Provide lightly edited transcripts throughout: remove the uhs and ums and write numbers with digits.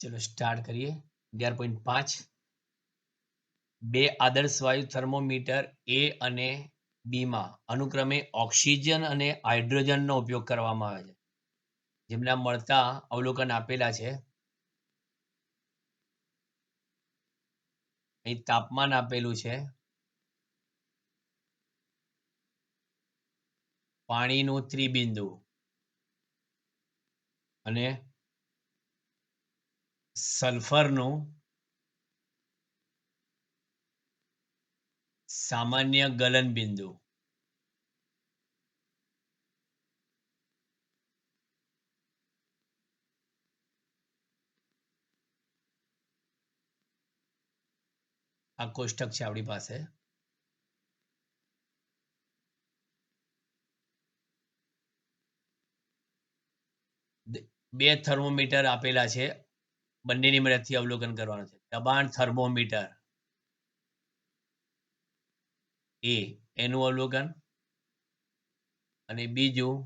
चलो स्टार्ट करिए। 11.5 બે આદર્શ વાયુ થર્મોમીટર એ અને બી માં અનુક્રમે ઓક્સિજન અને હાઇડ્રોજનનો ઉપયોગ કરવામાં આવે છે, જેમના મળતા અવલોકન આપેલા છે. અહીં તાપમાન આપેલું છે, પાણીનું ત્રિબિંદુ અને સલ્ફરનું સામાન્ય ગલનબિંદુ. આ કોષ્ટક છે આપણી પાસે. બે થર્મોમીટર આપેલા છે, બંનેની મદદથી અવલોકન કરવાનું છે. દબાણ થર્મોમીટર એ એનું અવલોકન અને બીજું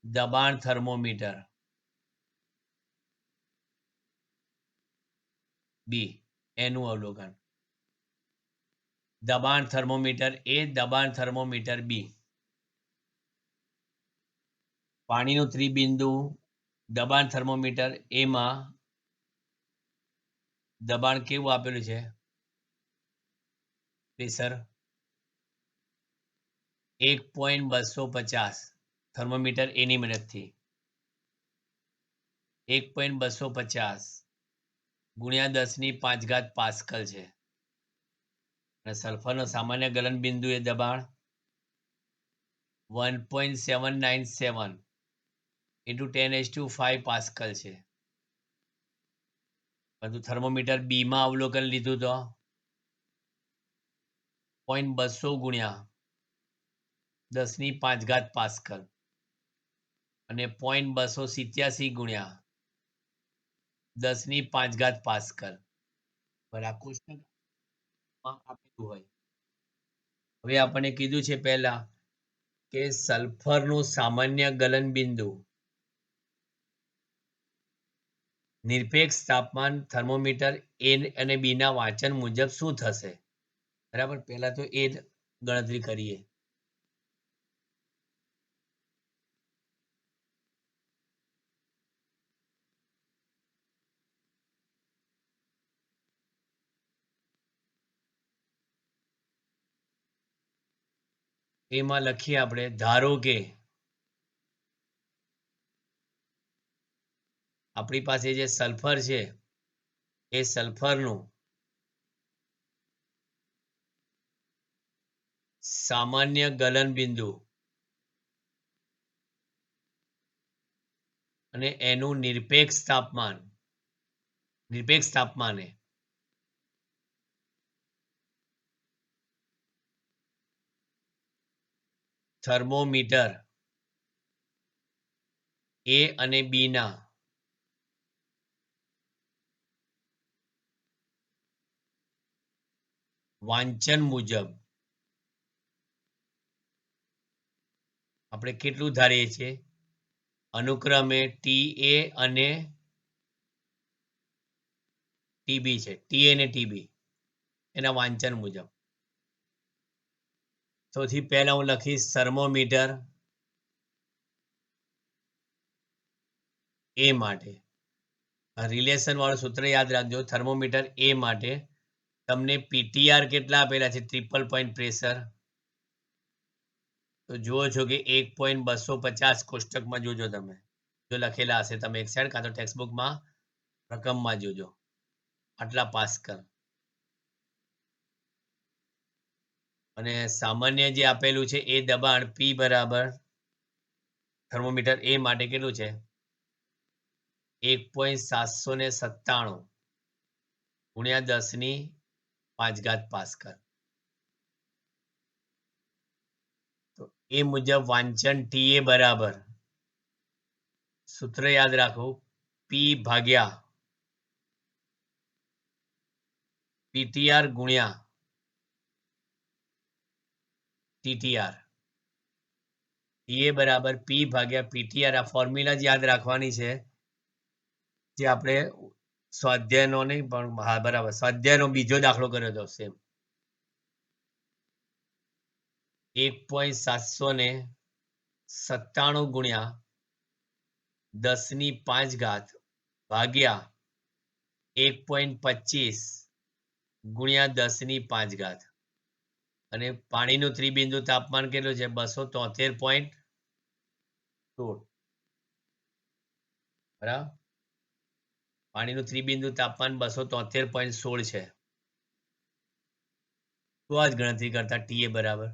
દબાણ થર્મોમીટર બી એનું અવલોકન. દબાણ થર્મોમીટર એ, દબાણ થર્મોમીટર બી. પાણીનું ત્રિબિંદુ દબાણ થર્મોમીટર એમાં દબાણ કેવું આપેલું છે? પ્રેશર 1.250 થર્મોમીટર એની મદદથી 1.250 ગુણ્યા 10⁵ પાસ્કલ છે. અને સલ્ફરનો સામાન્ય ગલન બિંદુ એ દબાણ 1.797 into 10⁵ પાસ્કલ છે. પરંતુ થર્મોમીટર બી માં અવલોકન લીધું તો 0.200 ગુણ્યા 10⁵ પાસ્કલ અને 0.287 ગુણ્યા 10⁵ પાસ્કલ બરાબર કોષ્ટકમાં આપેલું હોય. હવે આપણને કીધું છે પહેલા કે સલ્ફરનું સામાન્ય ગલન બિંદુ નિરપેક્ષ તાપમાન થર્મોમીટર એ અને બી ના વાંચન મુજબ શું થશે? બરાબર, પહેલા તો એ જ ગણતરી કરીએ. એમાં લખીએ આપણે, ધારો કે આપણી પાસે જે સલ્ફર છે એ સલ્ફરનું સામાન્ય ગલન બિંદુ અને એનું નિરપેક્ષ તાપમાને થર્મોમીટર એ અને બી ના વાંચન મુજબ આપણે કેટલું ધારીએ છીએ? અનુક્રમે ટી એ અને ટીબી છે, ટી અને ટીબી એના વાંચન મુજબ. સૌથી પહેલા હું લખીશ થર્મોમીટર એ માટે. રિલેશન વાળું સૂત્ર યાદ રાખજો. થર્મોમીટર એ માટે તમને પીટીઆર કેટલા આપેલા છે? 3.5 પ્રેશર. તો જુઓ છો કે 1.250 કોષ્ટકમાં જોજો, તમે જો લખેલા હશે તમે એક સાઈડ, કાં તો ટેક્સ્ટબુકમાં રકમમાં જોજો. આટલા પાસ્કલ. અને સામાન્ય જે આપેલું છે એ દબાણ પી બરાબર થર્મોમીટર એ માટે કેટલું છે? 1.797 ગુણ્યા 10⁵ પાસ્કલ. તો એ મુજબ વાંચન ટી એ બરાબર, સૂત્ર યાદ રાખો, પી ભાગ્યા પીટીઆર ગુણ્યા ટીટીઆર. ટી એ બરાબર પી ભાગ્યા પીટીઆર. આ ફોર્મ્યુલા જ યાદ રાખવાની છે જે આપણે સ્વાધ્યાયનો નહીં પણ હા બરાબર સ્વાધ્યાયનો બીજો દાખલો કર્યો હતો સેમ 1.797 ગુણ્યા 10⁵ ભાગ્યા 1.25 ગુણ્યા 10⁵ અને પાણીનું ત્રિબિંદુ તાપમાન કેટલું છે 273.16 બરાબર પાણીનું ત્રિબિંદુ તાપમાન 273.16 છે તો આ જ ગણતરી કરતા ટીએ બરાબર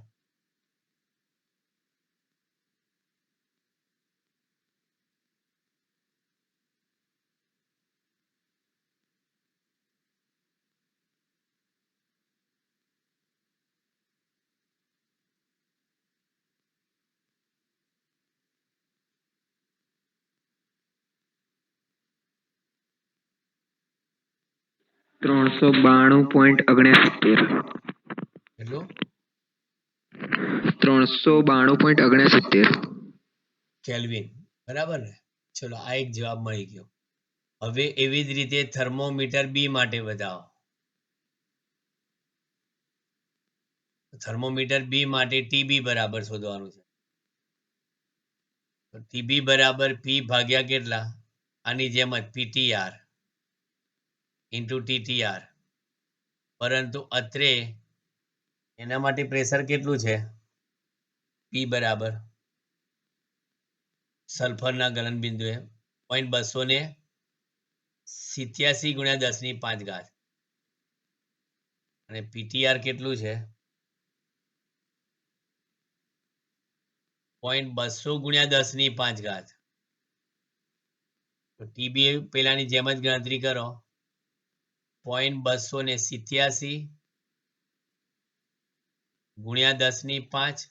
392.69 કેટલું 392.69 કેલ્વિન બરાબર ને ચલો આ એક જવાબ મળી ગયો હવે એવી જ રીતે થર્મોમીટર બી માટે બતાવો થર્મોમીટર બી માટે ટીબી બરાબર શોધવાનું છે તો ટીબી બરાબર પી ભાગ્યા કેટલા આની જેમ જ પીટીઆર ઇન્ટુ ટીટીઆર પરંતુ અત્રે એના માટે પ્રેશર કેટલું છે પી બરાબર સલ્ફરના ગલનબિંદુએ 287 ગુણ્યા 10⁵ અને પીટીઆર કેટલું છે 0.200 ગુણ્યા 10⁵ તો ટીબી પેલાની જેમ જ ગણતરી કરો 0.287 ગુણ્યા 10⁵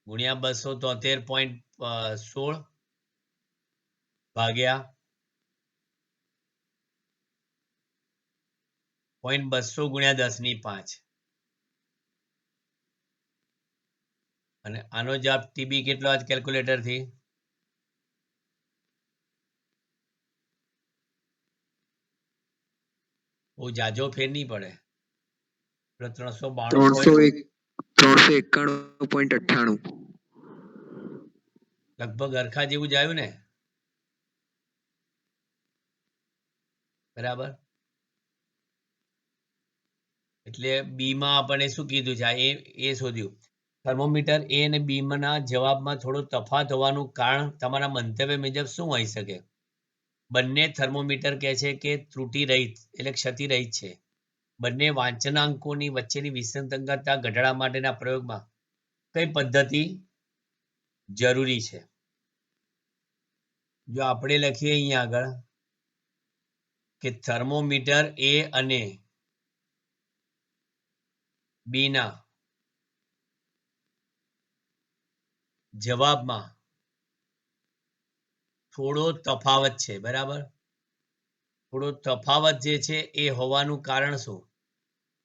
ગુણ્યા 273.16 ભાગ્યા 0.200 ગુણ્યા 10⁵ અને આનો જવાબ ટીબી કેટલો આજ કેલ્ક્યુલેટર થી બહુ જાજો ફેર નહીં પડે 391.98 લગભગ હરખા જેવું જ આવ્યું ને બરાબર એટલે બી માં આપણે શું કીધું છે એ શોધ્યું થર્મોમીટર એ અને બી ના જવાબમાં થોડો તફાત હોવાનું કારણ તમારા મંતવ્ય મુજબ શું હોઈ શકે બંને થર્મોમીટર કહે છે કે ત્રુટિ રહિત એટલે ક્ષતિ રહિત છે બંને વાંચનાંકોની વચ્ચેની વિસંગતતા ઘટાડવા માટેના પ્રયોગમાં કઈ પદ્ધતિ જરૂરી છે જો આપણે લખીએ અહીંયા આગળ કે થર્મોમીટર એ અને બી ના જવાબમાં થોડો તફાવત છે બરાબર થોડો તફાવત જે છે એ હોવાનું કારણ શું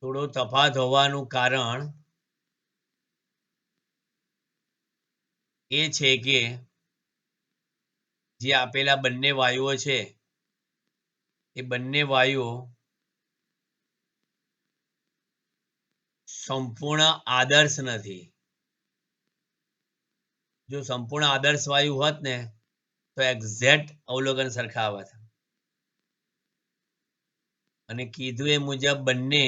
થોડો તફાવત હોવાનું કારણ એ છે કે જે આપેલા બંને વાયુઓ છે એ બંને વાયુઓ સંપૂર્ણ આદર્શ નથી જો સંપૂર્ણ આદર્શ વાયુ હોત ને તો એક્ઝેક્ટ અવલોકન સરખા આવત અને કીધું એ મુજબ બંને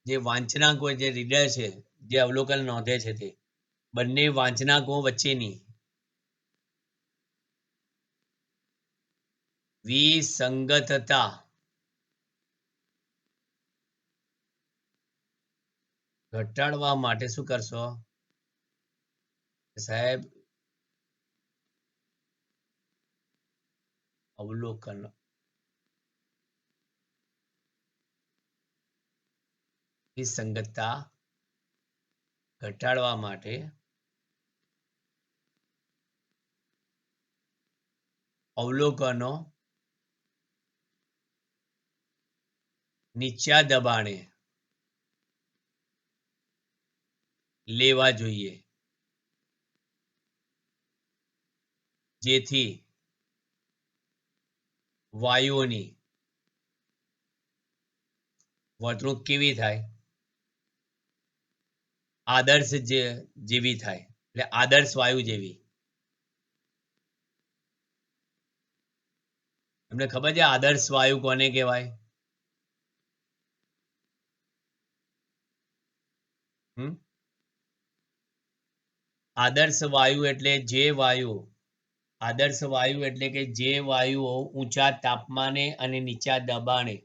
જે વાંચનાંકો જે રીડર છે જે અવલોકન નોંધે છે તે બંને વાંચનાંકો વચ્ચેની વિસંગતતા ઘટાડવા માટે શું કરશો સાહેબ અવલોકન વિસંગતતા ઘટાડવા માટે અવલોકનો નીચા દબાણે લેવા જોઈએ જેથી વાયુઓની વર્તણૂક કેવી થાય? આદર્શ જેવી થાય, એટલે આદર્શ વાયુ જેવી. તમને ખબર છે આદર્શ વાયુ કોને કહેવાય? આદર્શ વાયુ એટલે કે જે વાયુઓ ઊંચા તાપમાને અને નીચા દબાણે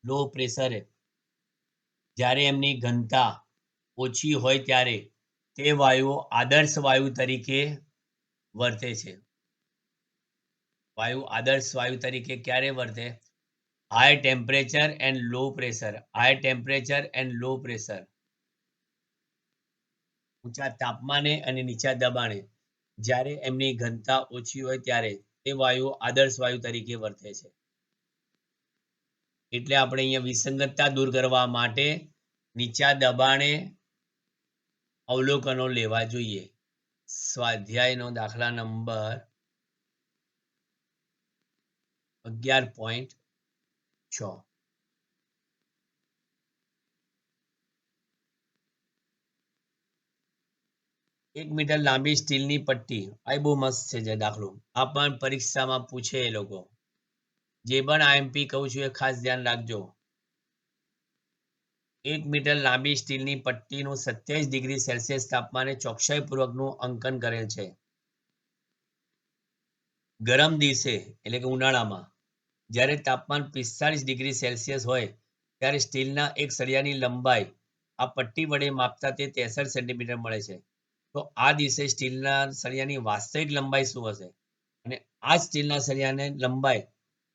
લો પ્રેશરે જ્યારે એમની ઘનતા ઓછી હોય ત્યારે તે વાયુઓ આદર્શ વાયુ તરીકે વર્તે છે. વાયુ આદર્શ વાયુ તરીકે ક્યારે વર્તે? High temperature and low pressure ઊંચા તાપમાને અને નીચા દબાણે જ્યારે એમની ઘનતા ઓછી હોય ત્યારે તે વાયુઓ આદર્શ વાયુ તરીકે વર્તે છે. એટલે આપણે અહીંયા વિસંગતતા દૂર કરવા માટે નીચા દબાણે અવલોકનો લેવા જોઈએ. સ્વાધ્યાયનો દાખલા નંબર 11.6. 1 મીટર લાંબી સ્ટીલની પટ્ટી. આ બહુ મસ્ત છે જે દાખલો. આ પણ પરીક્ષામાં પૂછે એ લોકો. જે પણ આઈએમપી કહું છું એ ખાસ ધ્યાન રાખજો. 1 મીટર લાંબી સ્ટીલની પટ્ટીનું 27 ડિગ્રી સેલ્સિયસ તાપમાને ચોકસાઈપૂર્વકનું અંકન કરેલ છે. ગરમ દિવસે એટલે કે ઉનાળામાં જ્યારે તાપમાન 45 ડિગ્રી સેલ્સિયસ હોય ત્યારે સ્ટીલના એક સળિયાની લંબાઈ આ પટ્ટી વડે માપતા તે 63 સેન્ટીમીટર મળે છે. તો આ દિવસે સ્ટીલના સળિયાની વાસ્તવિક લંબાઈ શું હશે? અને આ સ્ટીલના સળિયાની લંબાઈ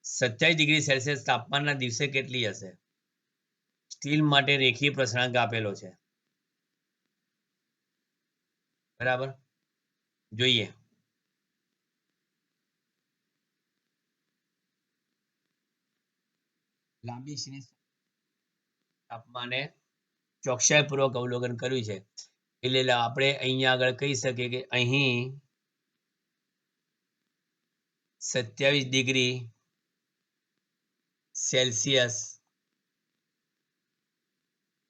27 ડિગ્રી સેલ્સિયસ તાપમાનના દિવસે કેટલી હશે? સ્ટીલ માટે રેખીય પ્રસરણાંક આપેલો છે. બરાબર, જોઈએ. લાંબી સ્ટીલ તાપમાને ચોકસાઈપૂર્વક અવલોકન કર્યું છે. એટલે આપણે અહીંયા આગળ કહી શકીએ કે અહીં 27 ડિગ્રી સેલ્સિયસ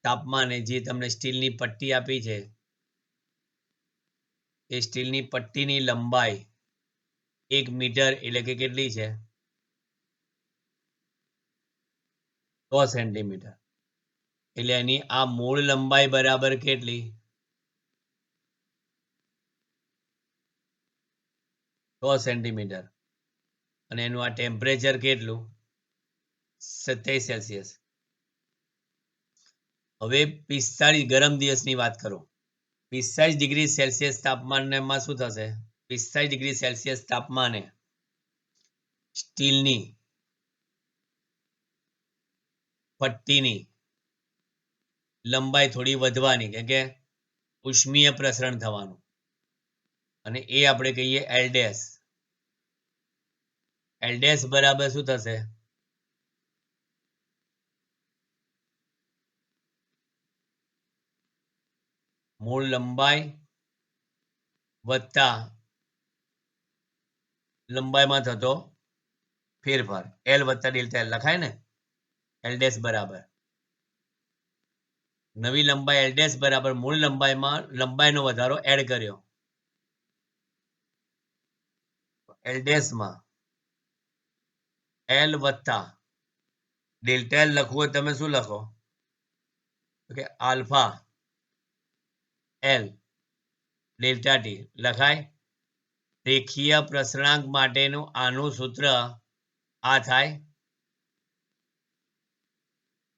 તાપમાને જે તમને સ્ટીલની પટ્ટી આપી છે એ સ્ટીલની પટ્ટીની લંબાઈ 1 મીટર એટલે કે કેટલી છે? 100 સેન્ટીમીટર. એટલે એની આ મૂળ લંબાઈ બરાબર કેટલી? 100 સેન્ટીમીટર. અને એનું આ ટેમ્પરેચર કેટલું? 27 સેલ્સિયસ. હવે 45 ગરમ દિવસની વાત કરો. 45 ડિગ્રી સેલ્સિયસ તાપમાનમાં શું થશે? 45 ડિગ્રી સેલ્સિયસ તાપમાને સ્ટીલની પટ્ટીની લંબાઈ થોડી વધવાની, કે ઉષ્મીય પ્રસરણ થવાનું, અને એ આપણે કહીએ એલ ડેશ. એલ ડેશ બરાબર શું થશે? મૂળ લંબાઈ વત્તા લંબાઈમાં થતો ફેરફાર, એલ વત્તા ડેલ્ટા એલ લખાય ને. એલ ડેશ બરાબર નવી લંબાઈ એલ ડેશ બરાબર મૂળ લંબાઈમાં લંબાઈનો વધારો એડ કર્યો. એલ ડેશમાં એલ વત્તા ડેલ્ટા એલ લખવું હોય તમે શું લખો? કે આલ્ફા એલ ડેલ્ટા ટી લખાય. રેખીય પ્રસરણાંક માટેનું આનું સૂત્ર આ થાય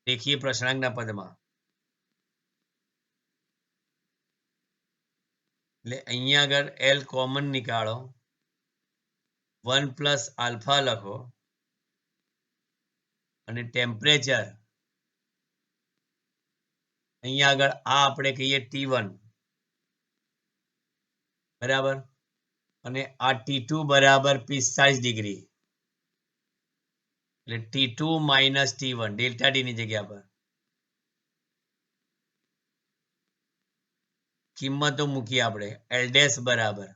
રેખીય પ્રસરણાંકના પદમાં. એટલે અહીંયા આગળ એલ કોમન નીકાળો, 1 પ્લસ આલ્ફા લખો, અને ટેમ્પરેચર અહીંયા આગળ આ આપણે કહીએ T1 બરાબર, અને આ T2 બરાબર 45 ડિગ્રી, એટલે T2 minus T1 delta T ની જગ્યા પર કિંમતો મૂકીએ આપણે. એલ ડેશ બરાબર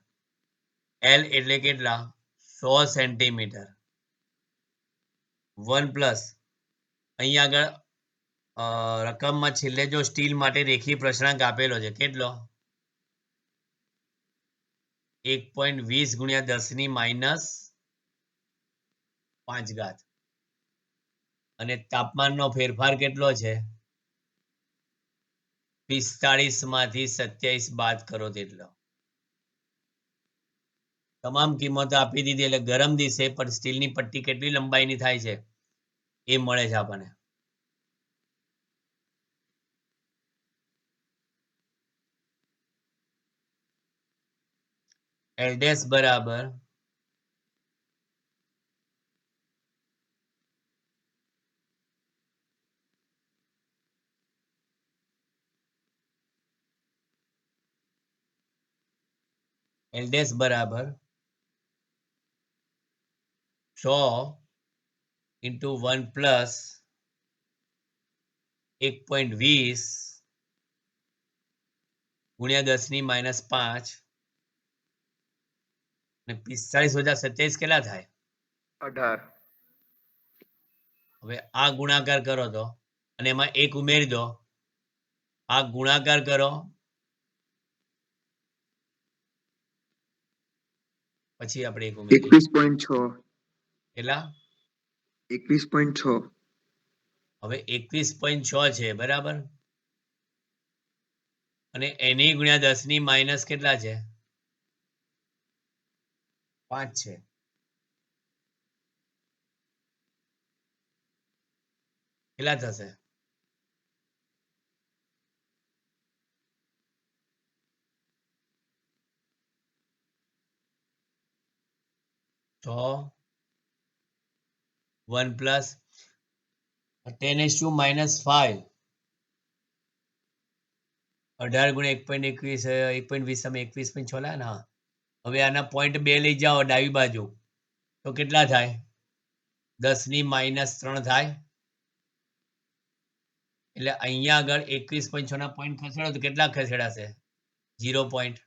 એલ એટલે કેટલા? 100 સેન્ટીમીટર 1 પ્લસ અહીંયા આગળ રકમમાં છેલ્લે જો સ્ટીલ માટે રેખીય પ્રસરણાંક આપેલો છે કેટલો 1.20 ગુણ્યા 10 ની માઇનસ 5 ઘાત અને તાપમાનનો ફેરફાર કેટલો છે 45 માંથી 27 બાદ કરો તેટલો તમામ કિંમતો આપી દીધી એટલે ગરમ દિશે પણ સ્ટીલની પટ્ટી કેટલી લંબાઈની થાય છે એ મળે છે આપણને L ડેશ બરાબર L ડેશ બરાબર 100 into 1 plus 1.20 ગુણ્યા 10 ની માઇનસ 5 અને 45 + 27 કેટલા થાય 18 હવે આ ગુણાકાર કરો તો અને એમાં 1 ઉમેરી દો આ ગુણાકાર કરો પછી આપણે 1 ઉમેરીએ 21.6 કેટલા 21.6 હવે 21.6 છે બરાબર અને એની ગુણ્યા 10 ની માઇનસ કેટલા છે 5 છે કેટલા થશે તો 1 પ્લસ 10 માઇનસ 5 18 ગુણ્યા 1.21 1.20 તમે 21.6 લાયા ને હા હવે આના પોઈન્ટ 2 લઈ જાઓ ડાબી બાજુ તો કેટલા થાય 10 ની માઇનસ 3 થાય એટલે અહીંયા આગળ 21.6 ના પોઈન્ટ ખસેડો તો કેટલા ખસેડાશે 0 પોઈન્ટ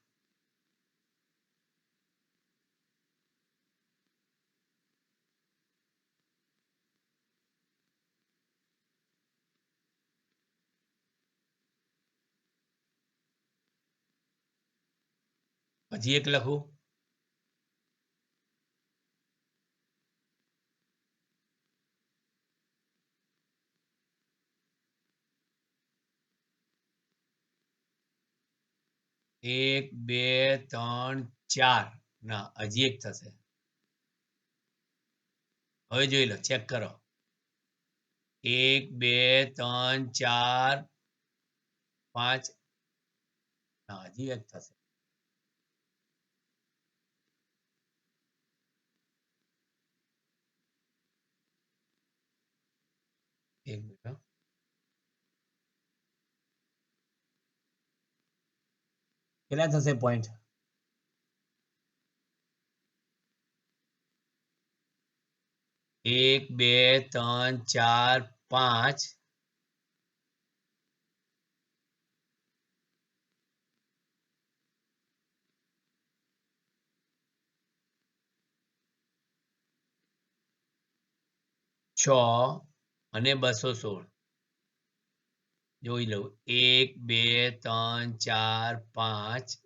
પછી એક લખું એક બે ત્રણ ચાર ના હજી એક થશે હવે જોઈ લો ચેક કરો 1 2 3 4 5 ના હજી એક થશે એક મિનિટ કેટલા થશે પોઈન્ટ 1 2 3 4 5 6 અને 216 જોઈ લઉં 1 2 3 4 5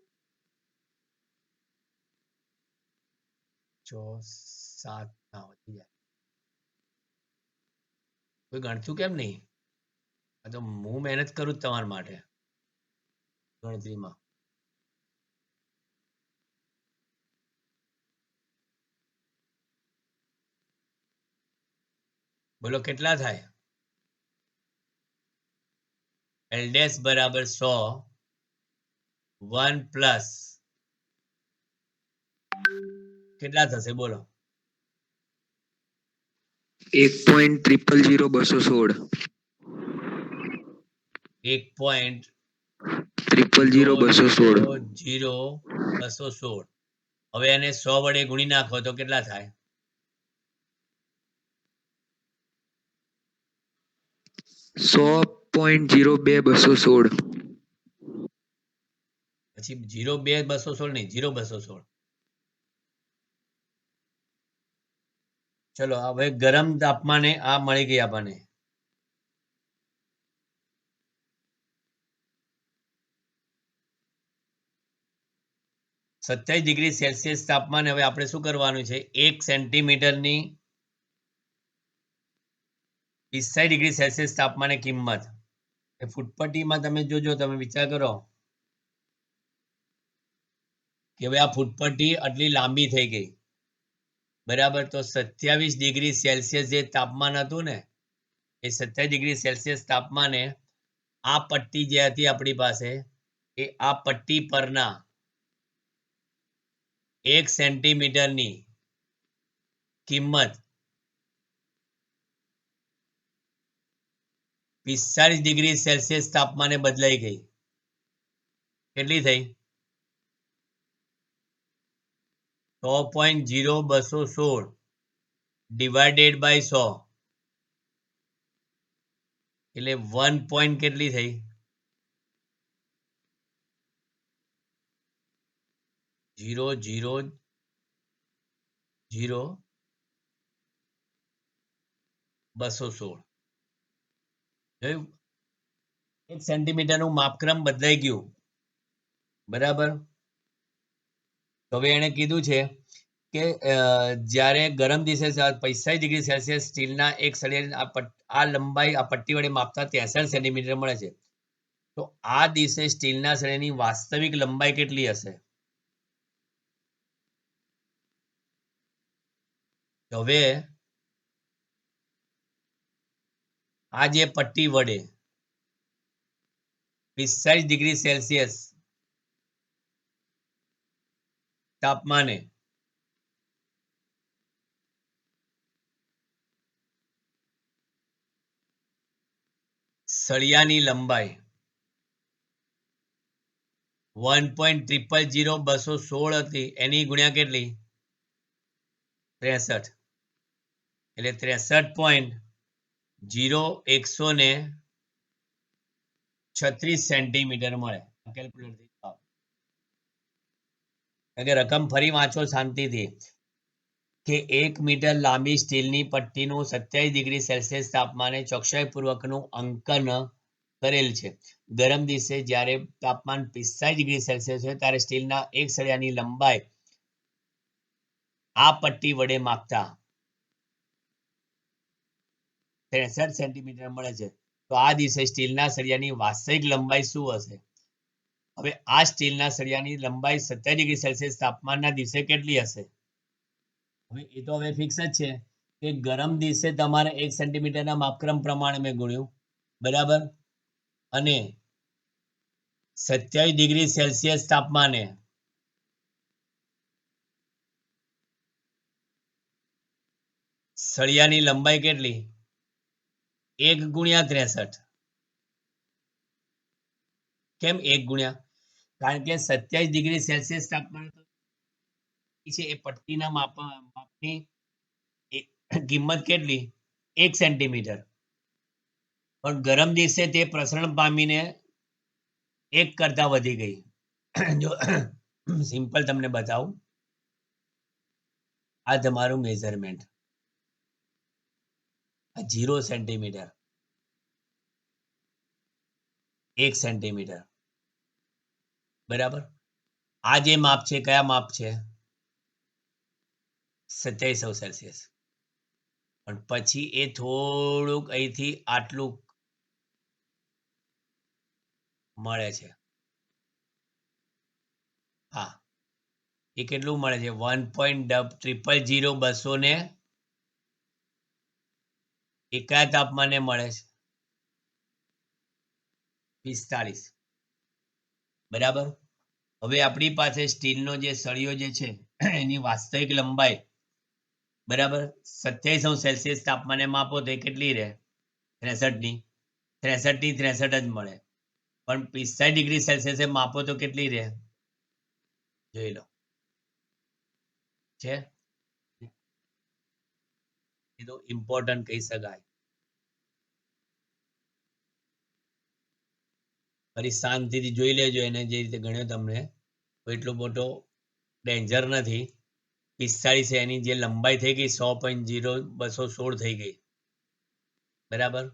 6 7 ના વધી જાય કોઈ ગણતું કેમ નહીં આ તો હું મહેનત કરું જ તમારા માટે ગણતરીમાં બોલો કેટલા થાય L ડેશ બરાબર 100 1 પ્લસ કેટલા થશે બોલો 1.0000216 1.00216 હવે એને 100 વડે ગુણી નાખો તો કેટલા થાય 100.02216 પછી 0 2 216 નહીં 0 216 ચલો હવે ગરમ તાપમાને આ મળી ગઈ આપણને 27 ડિગ્રી સેલ્સિયસ તાપમાને હવે આપણે શું કરવાનું છે 1 સેન્ટીમીટરની 45 ડિગ્રી સેલ્સિયસ તાપમાને કિંમત એ ફૂટપટ્ટીમાં તમે જોજો, તમે વિચાર કરો કે હવે આ ફૂટપટ્ટી આટલી લાંબી થઈ ગઈ, બરાબર. તો 27 ડિગ્રી સેલ્સિયસ જે તાપમાન હતું ને એ 27 ડિગ્રી સેલ્સિયસ તાપમાને આ પટ્ટી જે હતી આપણી પાસે એ આ પટ્ટી પરના 1 સેન્ટીમીટરની કિંમત 45 ડિગ્રી સેલ્સિયસ તાપમાને બદલાઈ ગઈ. કેટલી થઈ? 100.0216 ડિવાઇડેડ બાય 100 એટલે 1 પોઈન્ટ કેટલી થઈ? 0.00216 જોયું? 1 સેન્ટીમીટરનું માપક્રમ બદલાઈ ગયું, બરાબર. તો હવે એને કીધું છે કે જ્યારે ગરમ દિવસે 45 ડિગ્રી સેલ્સિયસ સ્ટીલના એક સળિયાની આ લંબાઈ આ પટ્ટી વડે માપતા 63 સેન્ટીમીટર મળે છે. તો આ દિવસે સ્ટીલના સળિયાની વાસ્તવિક લંબાઈ કેટલી હશે? હવે આ જે પટ્ટી વડે 45 ડિગ્રી સેલ્સિયસ તાપમાને સળિયાની લંબાઈ 1.000216 હતી એની ગુણ્યા કેટલી? 63 એટલે 63.0136 સેન્ટીમીટર મળે. રકમ ફરી વાંચો શાંતિથી કે 1 મીટર લાંબી સ્ટીલની પટ્ટીનું 27 ડિગ્રી સેલ્સિયસ તાપમાને ચોકસાઈપૂર્વકનું અંકન કરેલ છે. ગરમ દિવસે જ્યારે તાપમાન 45 ડિગ્રી સેલ્સિયસ હોય ત્યારે સ્ટીલના એક સળિયાની લંબાઈ આ પટ્ટી વડે માપતા 63 સેન્ટીમીટર મળે છે. તો આ દિવસે સ્ટીલના સળિયાની વાસ્તવિક લંબાઈ શું હશે? હવે આ સ્ટીલના સળિયાની લંબાઈ 27 ડિગ્રી સેલ્સિયસ તાપમાનના દિવસે કેટલી હશે? હવે એ તો હવે ફિક્સ જ છે કે ગરમ દિવસે તમારે 1 સેન્ટીમીટરના માપક્રમ પ્રમાણે મેં ગુણ્યું, બરાબર. અને 27 ડિગ્રી સેલ્સિયસ તાપમાને સળિયાની લંબાઈ કેટલી? 1 ગુણ્યા 63. કેમ 1 ગુણ્યા? કારણ કે 27 ડિગ્રી સેલ્સિયસ તાપમાન છે એ પટ્ટીના માપની કિંમત કેટલી? 1 સેન્ટીમીટર. પણ ગરમ દિવસે તે પ્રસરણ પામીને 1 કરતા વધી ગઈ. જો સિમ્પલ તમને બતાવું, આ તમારું મેઝરમેન્ટ 0 સેન્ટીમીટર, 1 સેન્ટીમીટર, બરાબર. આ જે માપ છે કયા માપ છે? 2700 સેલ્સિયસ. પણ પછી એ થોડુંક અહીંથી આટલું મળે છે. હા, એ કેટલું મળે છે? 1.000200 એ કયા તાપમાને મળે છે? 45, બરાબર. હવે આપણી પાસે સ્ટીલનો જે સળિયો જે છે એની વાસ્તવિક લંબાઈ, બરાબર, 2700 સેલ્સિયસ તાપમાને માપો તો એ કેટલી રહે? 63 ની 63 જ મળે. પણ 45 ડિગ્રી સેલ્સિયસે માપો તો કેટલી રહે? જોઈ લો. છે એ તો ઇમ્પોર્ટન્ટ કહી શકાય. ફરી શાંતિથી જોઈ લેજો એને જે રીતે ગણ્યો તમને એટલો મોટો ડેન્જર નથી. 45 એની જે લંબાઈ થઈ ગઈ 100.0216 થઈ ગઈ, બરાબર.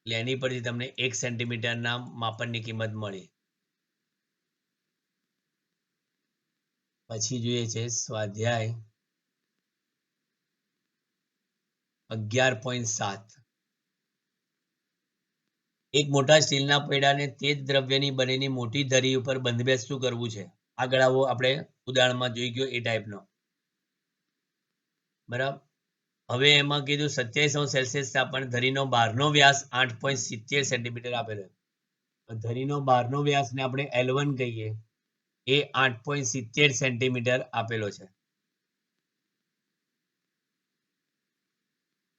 એટલે એની પરથી તમને 1 સેન્ટીમીટરના માપનની કિંમત મળી. પછી જોઈએ છે સ્વાધ્યાય 11.7. એક મોટા સ્ટીલના પૈડાને તેજ દ્રવ્યની બનેલી મોટી ધરી ઉપર બંધબેસતું કરવું છે. આગળ આવો આપણે ઉદાહરણમાં જોઈ ગયો એ ટાઈપનો, બરાબર. હવે એમાં કીધું 27°C તાપમાન, ધરીનો બહારનો વ્યાસ 8.70 સેન્ટીમીટર આપેલો. ધરીનો બહારનો વ્યાસને આપણે L1 કહીએ, એ 8.70 સેન્ટીમીટર આપેલો છે.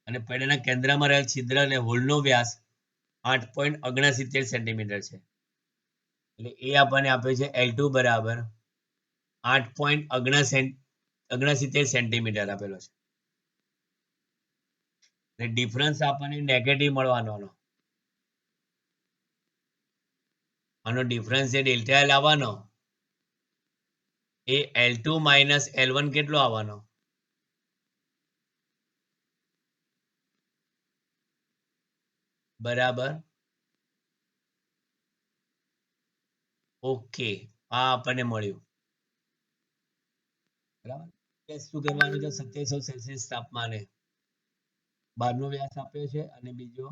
અને પૈડાના કેન્દ્રમાં રહેલ છિદ્ર અને હોલનો વ્યાસ 8.69 સેન્ટીમીટર છે. એટલે એ આપણને આપ્યો છે L2 બરાબર 8.69 સેન્ટીમીટર આપેલો છે. એટલે ડિફરન્સ આપણને નેગેટિવ મળવાનો. આનો ડિફરન્સ જે ડેલ્ટા એલ આવવાનો એ L2 માઇનસ L1 કેટલો આવવાનો? બરાબર. ઓકે, આ આપણને મળ્યું. બરાબર. શું કરવાનું છે? 27°C તાપમાને બહારનો વ્યાસ આપ્યો છે અને બીજો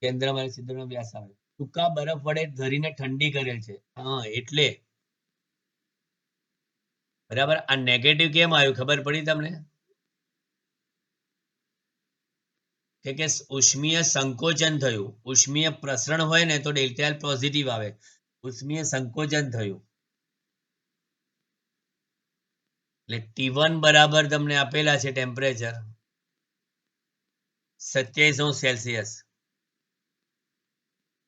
કેન્દ્રમાં છિદ્રનો વ્યાસ આવે. ટૂંકા બરફ વડે ધરીને ઠંડી કરેલ છે. હા, એટલે બરાબર. આ નેગેટિવ કેમ આવ્યું ખબર પડી તમને? કે ઉષ્મીય સંકોચન થયું. ઉષ્મીય પ્રસરણ હોય ને તો ડેલ્ટા એલ પોઝિટિવ આવે. ઉષ્મીય સંકોચન થયું એટલે T1 બરાબર તમને આપેલા છે ટેમ્પરેચર 27°C.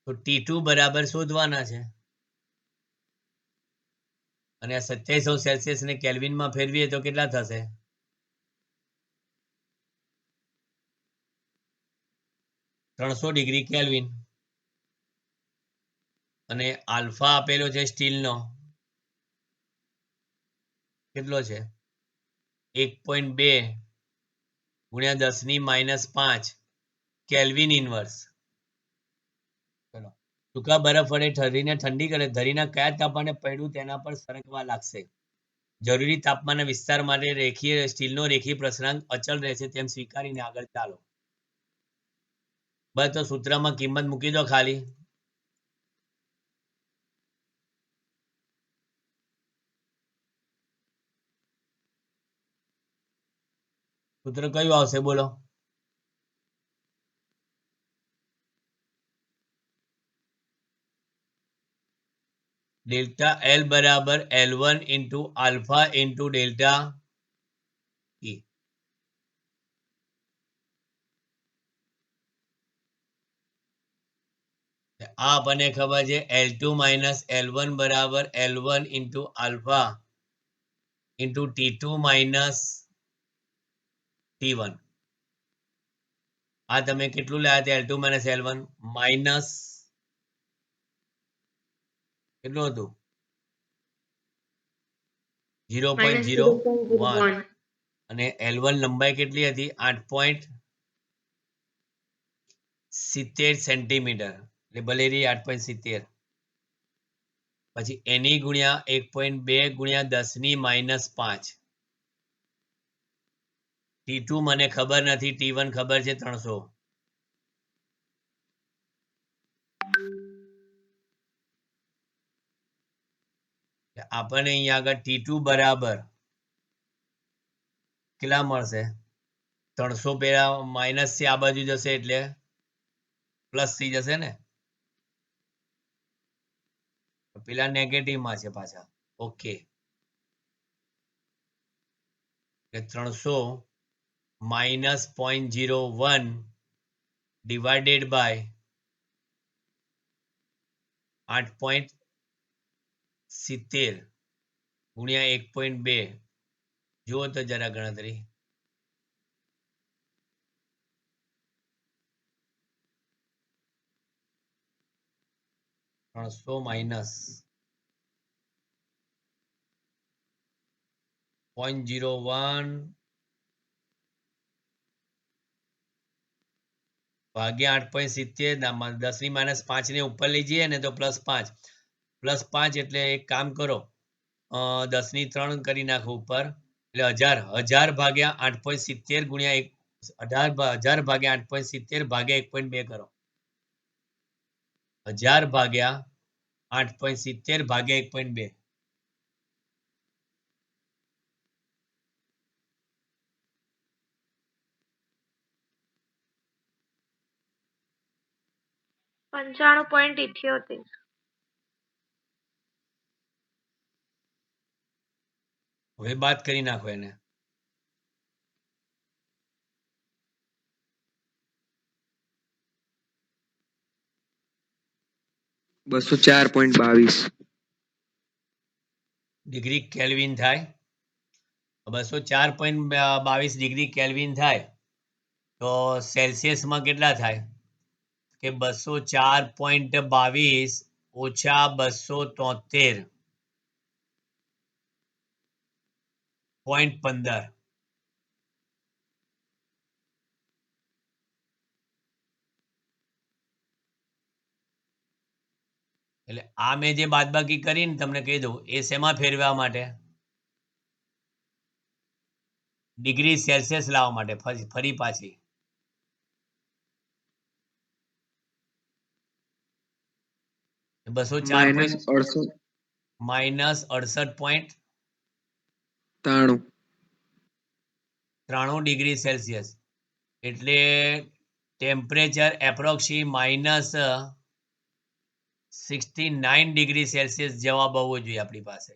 તો T2 બરાબર શોધવાના છે અને આ 27°C ને કેલ્વિનમાં ફેરવીએ તો કેટલા થશે? 300° કેલ્વિન. અને આલ્ફા આપેલો છે સ્ટીલનો, કેટલો છે? 1.2 ગુણ્યા 10⁻⁵ કેલ્વિન ઇનવર્સ. ચલો, ટૂંકા બરફ વડે ધરીને ઠંડી કરે. ધરીના કયા તાપમાને પૈડું તેના પર સરકવા લાગશે. જરૂરી તાપમાનના વિસ્તાર માટે રેખીય સ્ટીલનો રેખીય પ્રસરાંક અચળ રહેશે તેમ સ્વીકારીને આગળ ચાલો. બસ, તો સૂત્રમાં કિંમત મૂકી દો ખાલી. સૂત્ર કયું આવશે બોલો? ડેલ્ટા એલ બરાબર L1 into alpha into delta E. આ આપણને ખબર છે L2 માઇનસ L1 બરાબર L1 into alpha into T2 minus T1. આ તમે કેટલું લાયા હતા? L2 માઇનસ L1 માઇનસ કેટલું હતું? 0.01. અને L1 લંબાઈ કેટલી હતી? 8.70 સેન્ટીમીટર. એટલે ભલે 8.70. પછી એની ગુણ્યા 1.2 ગુણ્યા 10⁻⁵. T2 મને ખબર નથી, T1 ખબર છે 300. આપણને અહીંયા આગળ T2 બરાબર કેટલા મળશે? 300 પેલા માઇનસ થી આ બાજુ જશે એટલે પ્લસ થઈ જશે ને, પેલા નેગેટિવમાં છે પાછા. ઓકે, 300 માઇનસ 0.01 ડિવાઇડેડ બાય 8.70 ગુણ્યા 1.2. જુઓ તો જરા ગણતરી. 300 માઇનસ 0.01 ભાગ્યા 8.70 10 ની -5 ને ઉપર લઈ જઈએ ને તો +5 એટલે એક કામ કરો 10 ની 3 કરી નાખો ઉપર એટલે 1000 ભાગ્યા 8.70 ગુણ્યા 1000 ભાગ્યા 8.70 ભાગ્યા 1.2 કરો 1000 ભાગ્યા 8.70 ભાગ્યા 1.2 95.78 હવે બાદ કરી નાખો એને $204.22 ડિગ્રી કેલ્વિન થાય 204.22 ડિગ્રી કેલ્વિન થાય તો સેલ્સિયસમાં કેટલા થાય કે 204.22 ઓછા 273.15 એટલે આ મેં જે બાદબાકી કરીને તમને કહી દઉં એ શેમાં ફેરવવા માટે ડિગ્રી સેલ્સિયસ લાવવા માટે ફરી પાછી -68.93 ડિગ્રી સેલ્સિયસ એટલે ટેમ્પરેચર એપ્રોક્સી -69 ડિગ્રી સેલ્સિયસ જવાબ આવવો જોઈએ આપણી પાસે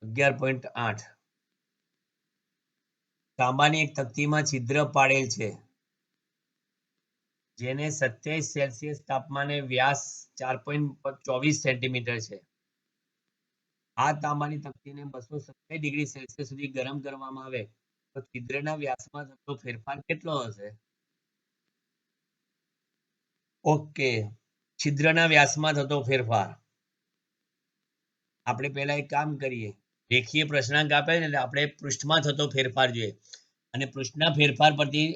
11.8 તાંબાની એક તકતીમાં છિદ્ર પાડેલ છે જેને 27 સેલ્સિયસ તાપમાને વ્યાસ 4.24 સેન્ટીમીટર છે આ તાંબાની તકતીને 227 ડિગ્રી સેલ્સિયસ સુધી ગરમ કરવામાં આવે તો છિદ્રના વ્યાસમાં થતો ફેરફાર કેટલો હશે ઓકે છિદ્રના વ્યાસમાં થતો ફેરફાર આપણે પહેલા એક કામ કરીએ રેખીય પ્રશ્નાંક આપે છે એટલે આપણે પૃષ્ઠમાં થતો ફેરફાર જોઈએ અને પૃષ્ઠના ફેરફાર પરથી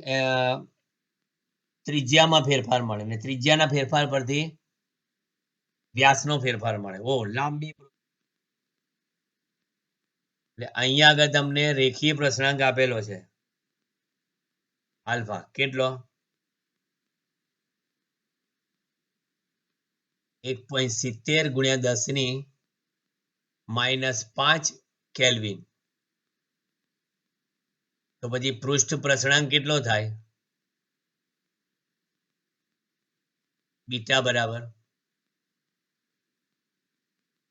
ત્રિજ્યામાં ફેરફાર મળે અને ત્રિજ્યાના ફેરફાર પરથી વ્યાસનો ફેરફાર મળે લાંબી એટલે અહીંયા આગળ તમને રેખીય પ્રશ્નાંક આપેલો છે આલ્ફા કેટલો 1.70 ગુણ્યા 10 ની -5 કેલ્વિન તો પછી પૃષ્ઠ પ્રસરણાંક કેટલો થાય બીટા બરાબર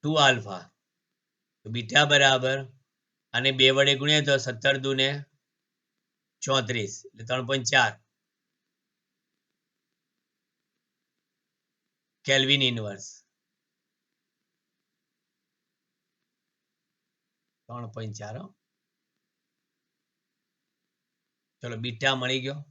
2 આલ્ફા તો બીટા બરાબર અને 2 વડે ગુણ્યા તો 17 દુને 34 એટલે 3.4 કેલ્વિન ઇનવર્સ 3.4 ચલો બીટા મળી ગયો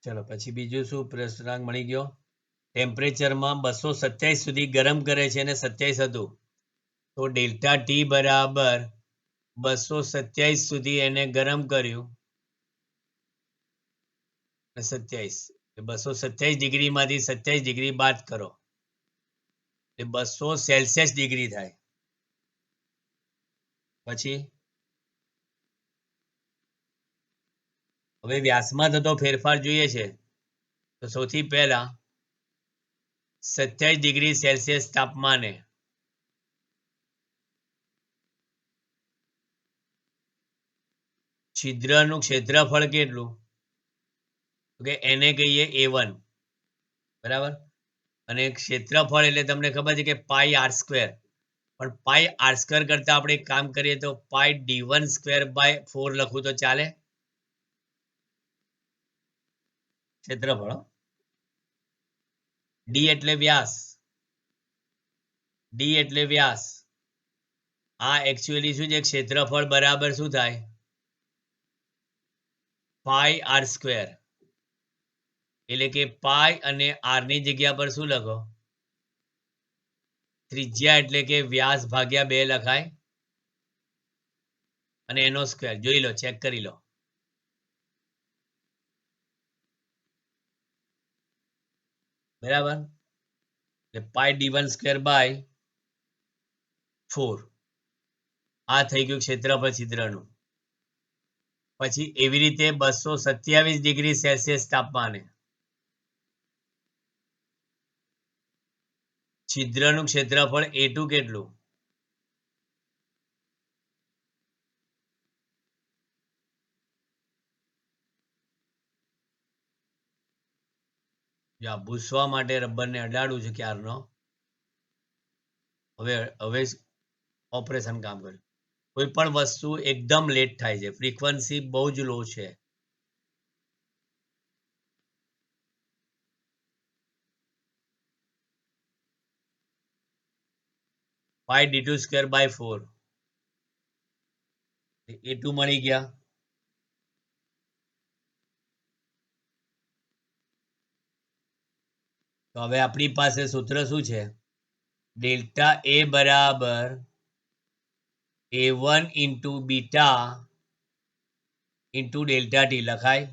ચલો પછી બીજું શું પ્રશ્નાંક મળી ગયો ટેમ્પરેચરમાં 227 સુધી ગરમ કરે છે અને 27 હતું તો ડેલ્ટા ટી બરાબર 227 સુધી એને ગરમ કર્યું 27 227 ડિગ્રીમાંથી 27 ડિગ્રી બાદ કરો એટલે 200 સેલ્સિયસ ડિગ્રી થાય પછી હવે વ્યાસમાં થતો ફેરફાર જોઈએ છે તો સૌથી પહેલા 27 ડિગ્રી સેલ્સિયસ તાપમાને છિદ્રનું ક્ષેત્રફળ કેટલું કે એને કહીએ A1 બરાબર અને ક્ષેત્રફળ એટલે તમને ખબર છે કે પાઈ આર સ્ક્વેર પણ પાઈ આર સ્ક્વેર કરતા આપણે એક કામ કરીએ તો પાઈ D1 સ્ક્વેર બાય 4 લખું તો ચાલે ક્ષેત્રફળ ડી એટલે વ્યાસ, ડી એટલે વ્યાસ. આ એકચ્યુઅલી શું છે? ક્ષેત્રફળ બરાબર શું થાય? પાઈ આર સ્ક્વેર. એટલે કે પાઈ અને આર ની જગ્યા પર શું લખો? ત્રિજ્યા એટલે કે વ્યાસ ભાગ્યા 2 લખાય અને એનો સ્ક્વેર. જોઈ લો, ચેક કરી લો. બરાબર, એટલે પાઈ d1 સ્ક્વેર બાય 4. આ થઈ ગયું ક્ષેત્રફળ છિદ્રનું. પછી એવી રીતે 227 ડિગ્રી સેલ્સિયસ તાપમાને છિદ્રનું ક્ષેત્રફળ A2 કેટલું? જ્યાં ભૂસવા માટે રબરને અડાડું છે ક્યારનો. હવે ઓપરેશન કામ કર્યું. કોઈ પણ વસ્તુ એકદમ લેટ થાય છે, ફ્રીક્વન્સી બહુ જ લો છે. પાઈ d2 સ્ક્વેર બાય 4. A2 મળી ગયા. તો હવે આપણી પાસે સૂત્ર શું છે? ડેલ્ટા A બરાબર A1 into beta into delta T લખાય.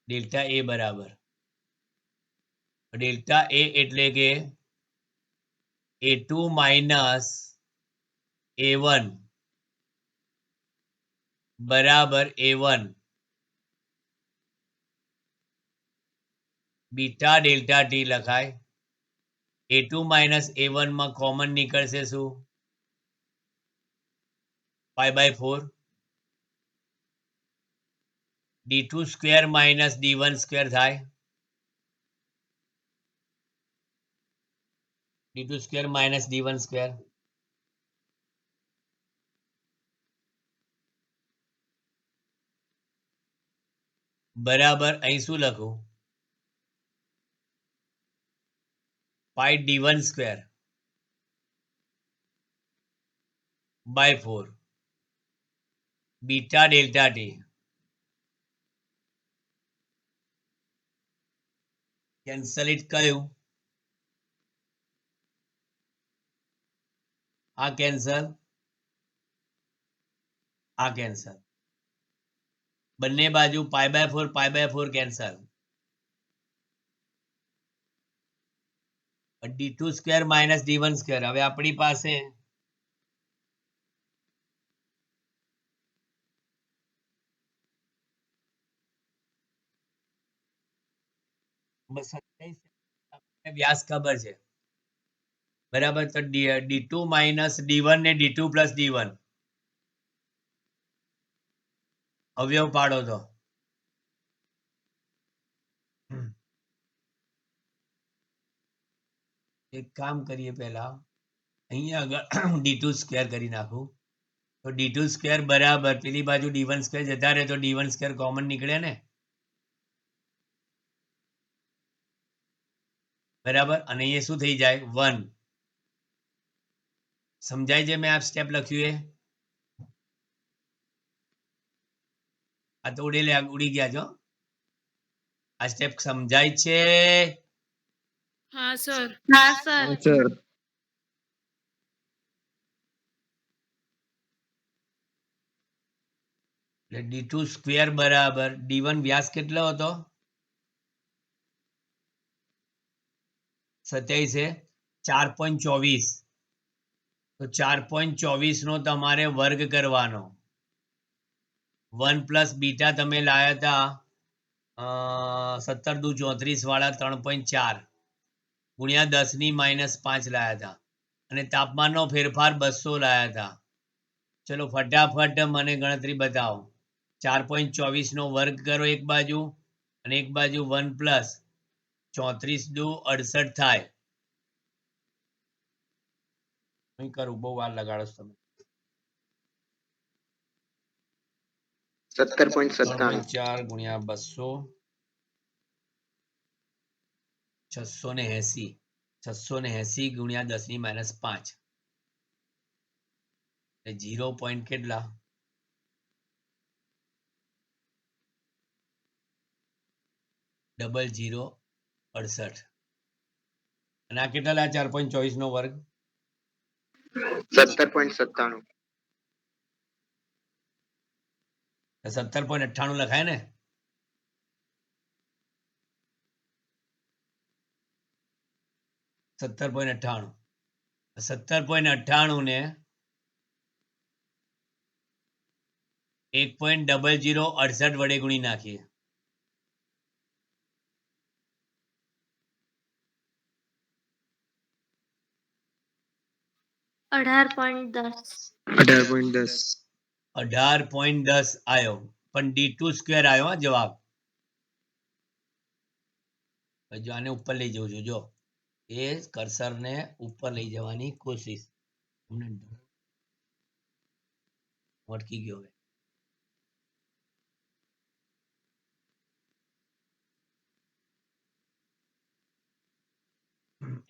ડેલ્ટા A બરાબર ડેલ્ટા A એટલે કે A2 માઇનસ A1 બરાબર A1 બીટા ડેલ્ટા ટી લખાય. A2 માઇનસ A1 માં કોમન નીકળશે શું? Pi by 4. d2 square minus d1 square થાય. d2 square minus d1 square બરાબર અહીં શું લખું? Pi d1 square by 4 beta delta T. Cancel it કયું? આ કેન્સલ, આ કેન્સલ. બંને બાજુ pi by 4 cancel. d2 square minus d1 square. હવે આપણી પાસે વ્યાસ ખબર છે બરાબર. તો d2 માઇનસ d1 ને d2 પ્લસ d1 અવયવ પાડો તો એક કામ કરીએ. પહેલા અહીંયા આગળ d2 સ્ક્વેર કરી નાખું. તો d2 સ્ક્વેર બરાબર પેલી બાજુ d1 સ્ક્વેર જતા રહે તો d1 સ્ક્વેર કોમન નીકળે ને, બરાબર. અને અહીંયા શું થઈ જાય? 1. સમજાય છે? મેં આ સ્ટેપ લખ્યું એ આ તો ઉડી ગયા છો. આ સ્ટેપ સમજાય છે? હા સર. સર. એટલે d2 સ્ક્વેર બરાબર d1 વ્યાસ કેટલો હતો? 27 છે 4.24. તો 4.24 નો તમારે વર્ગ કરવાનો. 1 પ્લસ બીટા તમે લાયા હતા 17 દુ 34 વાળા 3.4 ગુણ્યા 10 ની -5 લાયા હતા અને તાપમાનનો ફેરફાર 200 લાયા હતા. ચલો ફટાફટ મને ગણતરી બતાવો. 4.24 નો વર્ગ કરો એક બાજુ અને એક બાજુ 1 પ્લસ 34 દુ 68 થાય. અહીં કરું, બહુ વાર લગાડો છો તમે. 17.97 4 ગુણ્યા 200 680 680 ગુણ્યા 10⁻5 એટલે 0 પોઈન્ટ કેટલા 0068 અને આ કેટલા લાયા 4.24 નો વર્ગ 17.97 17.98 લખાય ને 17.98 ને 1.0068 વડે ગુણી નાખીએ $18.10 18.10 આવ્યો પણ D2 સ્ક્વેર આવ્યો હા જવાબ જો આને ઉપર લઈ જવું છું જો એ કર્સરને ઉપર લઈ જવાની કોશિશ તમને અટકી ગયો હવે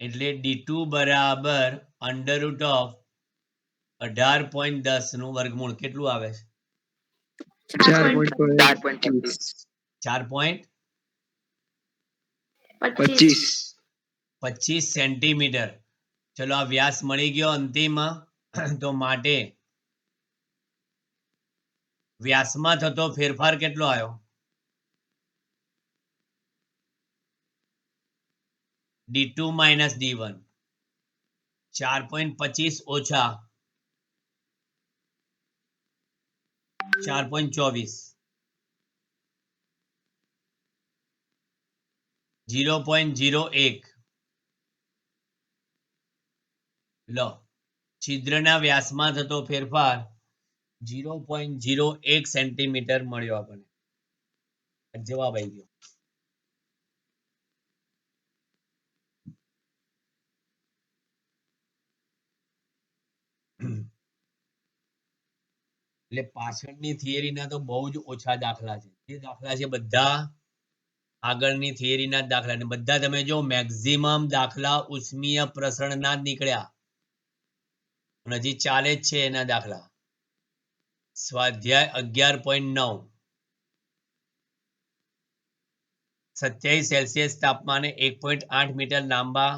એટલે D2 બરાબર √ ઓફ 18.10 નું વર્ગમૂળ કેટલું આવે છે 4.25 4.25 સેન્ટીમીટર ચલો આ વ્યાસ મળી ગયો અંતિમ તો માટે વ્યાસમાં થતો ફેરફાર કેટલો આવ્યો D2 - D1 4.25 ઓછા 4.24 0.01 લો છિદ્રના વ્યાસમાં થતો ફેરફાર 0.01 સેન્ટીમીટર મળ્યો આપણને જવાબ આવી ગયો એટલે પાછળની થિયરીના તો બહુ જ ઓછા દાખલા છે જે દાખલા છે બધા આગળની થિયરીના દાખલા ને બધા તમે જો મેક્સિમમ દાખલા ઉષ્મીય પ્રસરણના જ નીકળ્યા અને હજી ચાલે જ છે એના દાખલા સ્વાધ્યાય 11.9 27 સેલ્સિયસ તાપમાને 1.8 મીટર લાંબા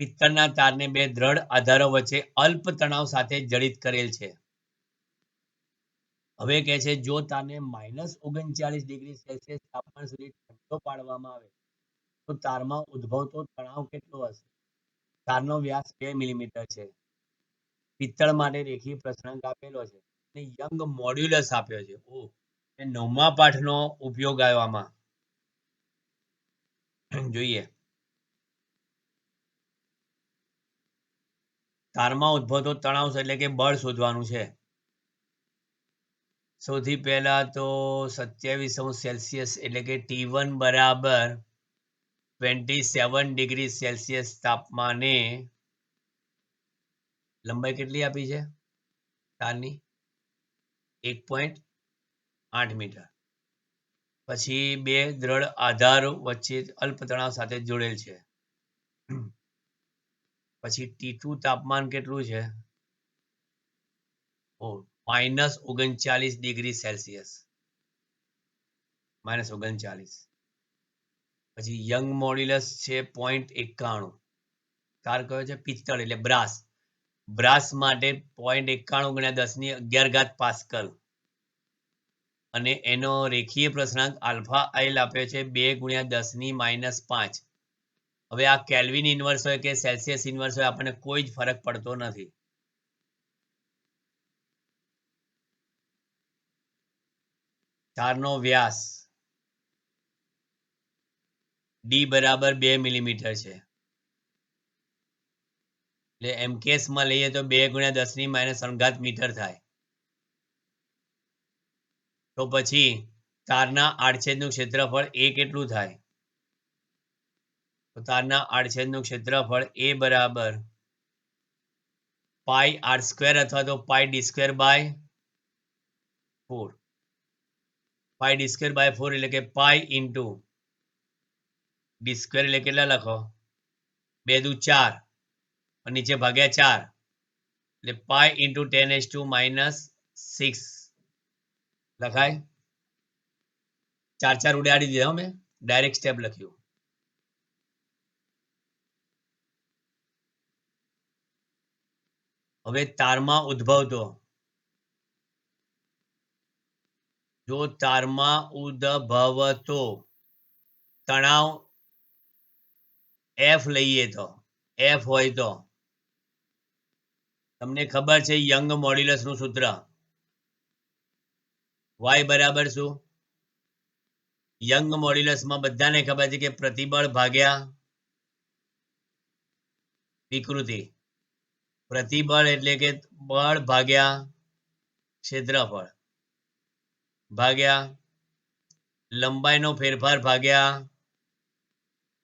પિત્તળના તારને બે દ્રઢ આધારો વચ્ચે અલ્પ તણાવ સાથે જડિત કરેલ છે હવે કહે છે જો તારને -39 ડિગ્રી સેલ્સિયસ તાપમાન સુધી ઠંડો પાડવામાં આવે તો તારમાં ઉદ્ભવતો તણાવ કેટલો હશે તારનો વ્યાસ 2 મિલીમીટર છે પિત્તળ માટે રેખીય પ્રસરણાંક આપેલો છે અને યંગ મોડ્યુલસ આપ્યો છે ઓ એ 9મા પાઠનો ઉપયોગ આવ્યો આમાં જોઈએ તારમાં ઉદ્ભવતો તણાવ એટલે કે બળ શોધવાનું છે સૌથી પહેલા તો 27 સેલ્સિયસ એટલે કે T1 બરાબર 27 ડિગ્રી સેલ્સિયસ તાપમાને લંબાઈ કેટલી આપી છે તારની 1.8 મીટર પછી બે દ્રઢ આધારો વચ્ચે અલ્પ તણાવ સાથે જોડેલ છે પછી T2 તાપમાન કેટલું છે -39 ડિગ્રી સેલ્સિયસ -39 પછી યંગ મોડ્યુલસ છે 0.91 તાર કયો છે પિત્તળ એટલે બ્રાસ માટે 0.91 × 10⁻11 પાસ્કલ અને એનો રેખીય પ્રસરણાંક આલ્ફા આઇલ આપ્યો છે 2 × 10⁻5 હવે આ કેલ્વિન ઇન્વર્સ હોય કે સેલ્સિયસ ઇન્વર્સ હોય આપણને કોઈ જ ફરક પડતો નથી તારનો વ્યાસ D બરાબર 2 મિલીમીટર છે એટલે એમ કેસમાં લઈએ તો 2 × 10⁻9 મીટર થાય તો પછી તારના આડછેદનું ક્ષેત્રફળ A કેટલું થાય તો તારના આડછેદનું ક્ષેત્રફળ A બરાબર πr² અથવા તો πd² / 4 pi D square by 4 એટલે કે પાઈ ઇન્ટુ ડી સ્ક્વેર એટલે કેટલા લખો 2 દુ 4 અને નીચે ભાગ્યા 4 એટલે પાઈ ઇન્ટુ 10⁻⁻6 લખાય 4 ઉડાડી દીધા મેં ડાયરેક્ટ સ્ટેપ લખ્યું. હવે તારમાં ઉદ્ભવતો જો તારમાં ઉદ્ભવતો તણાવ એફ લઈએ તો એફ હોય તો તમને ખબર છે યંગ મોડ્યુલસ નું સૂત્ર y બરાબર શું યંગ મોડ્યુલસમાં બધાને ખબર છે કે પ્રતિબળ ભાગ્યા વિકૃતિ પ્રતિબળ એટલે કે બળ ભાગ્યા ક્ષેત્રફળ ભાગ્યા લંબાઈનો ફેરફાર ભાગ્યા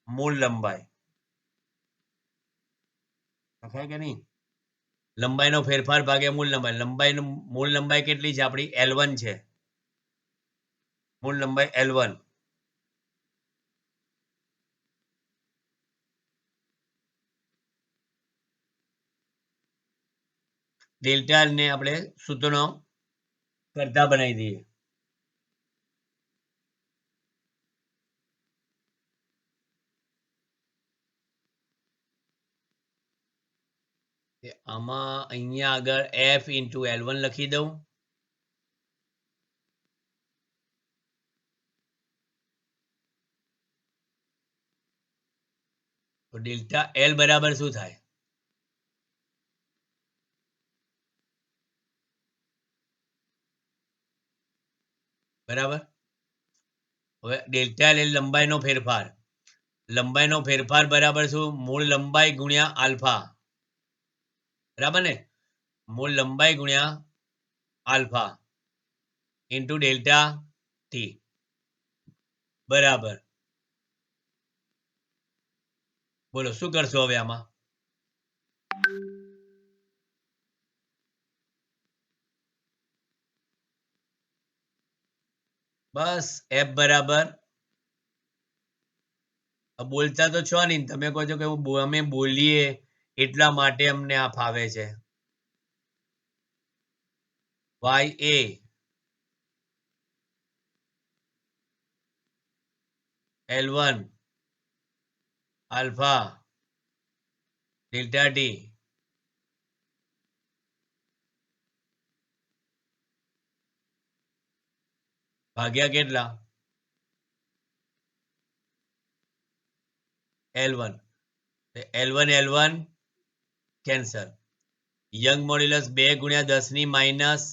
મૂળ લંબાઈ લખાય કે નહીં લંબાઈનો ફેરફાર ભાગ્યા મૂળ લંબાઈ કેટલી છે આપણી L1 છે મૂળ લંબાઈ L1 ડેલ્ટા ને આપણે સૂત્રનો કરતા બનાવી દઈએ આમાં અહીંયા આગળ F ઇન્ટુ L1 લખી દઉં તો ડેલ્ટા L બરાબર શું થાય બરાબર હવે ડેલ્ટા L લંબાઈનો ફેરફાર બરાબર શું મૂળ લંબાઈ ગુણ્યા આલ્ફા બરાબર ને મૂળ લંબાઈ ગુણ્યા આલ્ફા ઇન્ટુ ડેલ્ટા ટી બરાબર બોલો શું કરશો હવે આમાં બસ F બરાબર બોલતા તો છો નહીં તમે કહો છો કે અમે બોલીએ એટલા માટે અમને આ ફાવે છે YA L1 alpha delta T ભાગ્યા કેટલા L1 L1 cancel young modulus 2 ગુણ્યા 10 ની માઇનસ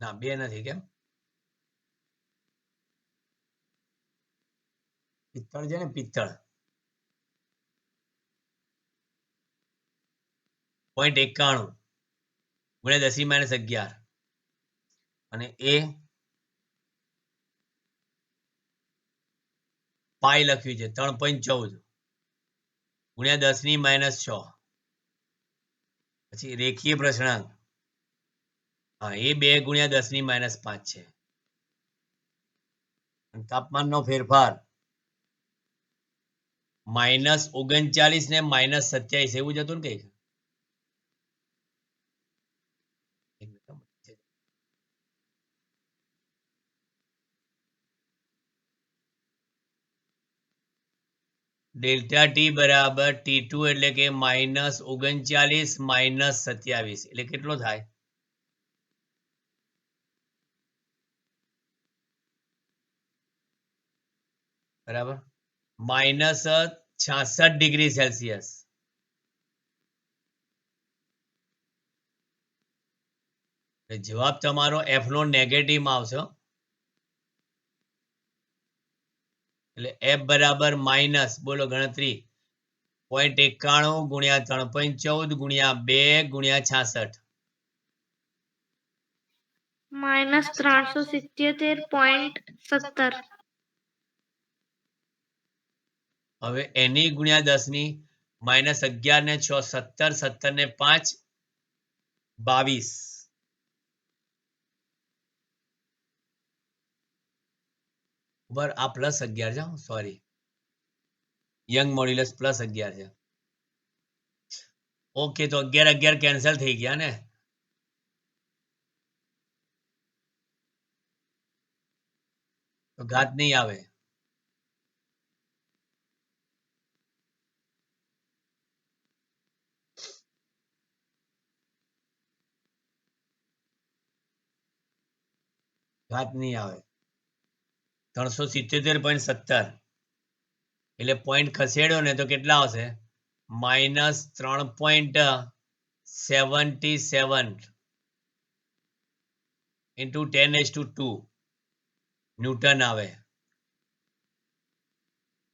ના 2 નથી કેમ પિત્તળ છે ને પિત્તળ 0.91 ગુણ્યા 10⁻11 અને એ પાઈ લખ્યું છે 3.14 ગુણ્યા 10⁻6 પછી રેખીય પ્રસરણાંક હા એ 2 ગુણ્યા 10⁻5 છે તાપમાનનો ફેરફાર -39 ને -27 એવું જ હતું ને કઈક ડેલ્ટા ટી બરાબર T2 એટલે કે -39 -27 એટલે કેટલો થાય બરાબર -66°C જવાબ તમારો F નો નેગેટિવ આવશે એટલે F બરાબર માઇનસ બોલો ગણતરી 0.91 ગુણ્યા 3.14 ગુણ્યા 2 ગુણ્યા 66 -377.17 હવે એની ગુણ્યા 10 ની -11 ને 6 17 17 ને 5 22 ઉપર આ +11 છે, સોરી, યંગ મોડ્યુલસ +11 છે. ઓકે, તો 11 કેન્સલ થઈ ગયા ને, તો ઘાત નહીં આવે. ઘાત નહીં આવે. 377.17 એટલે પોઈન્ટ ખસેડ્યો ને તો કેટલા આવશે? -3.77 into 10⁻². ન્યૂટન આવે.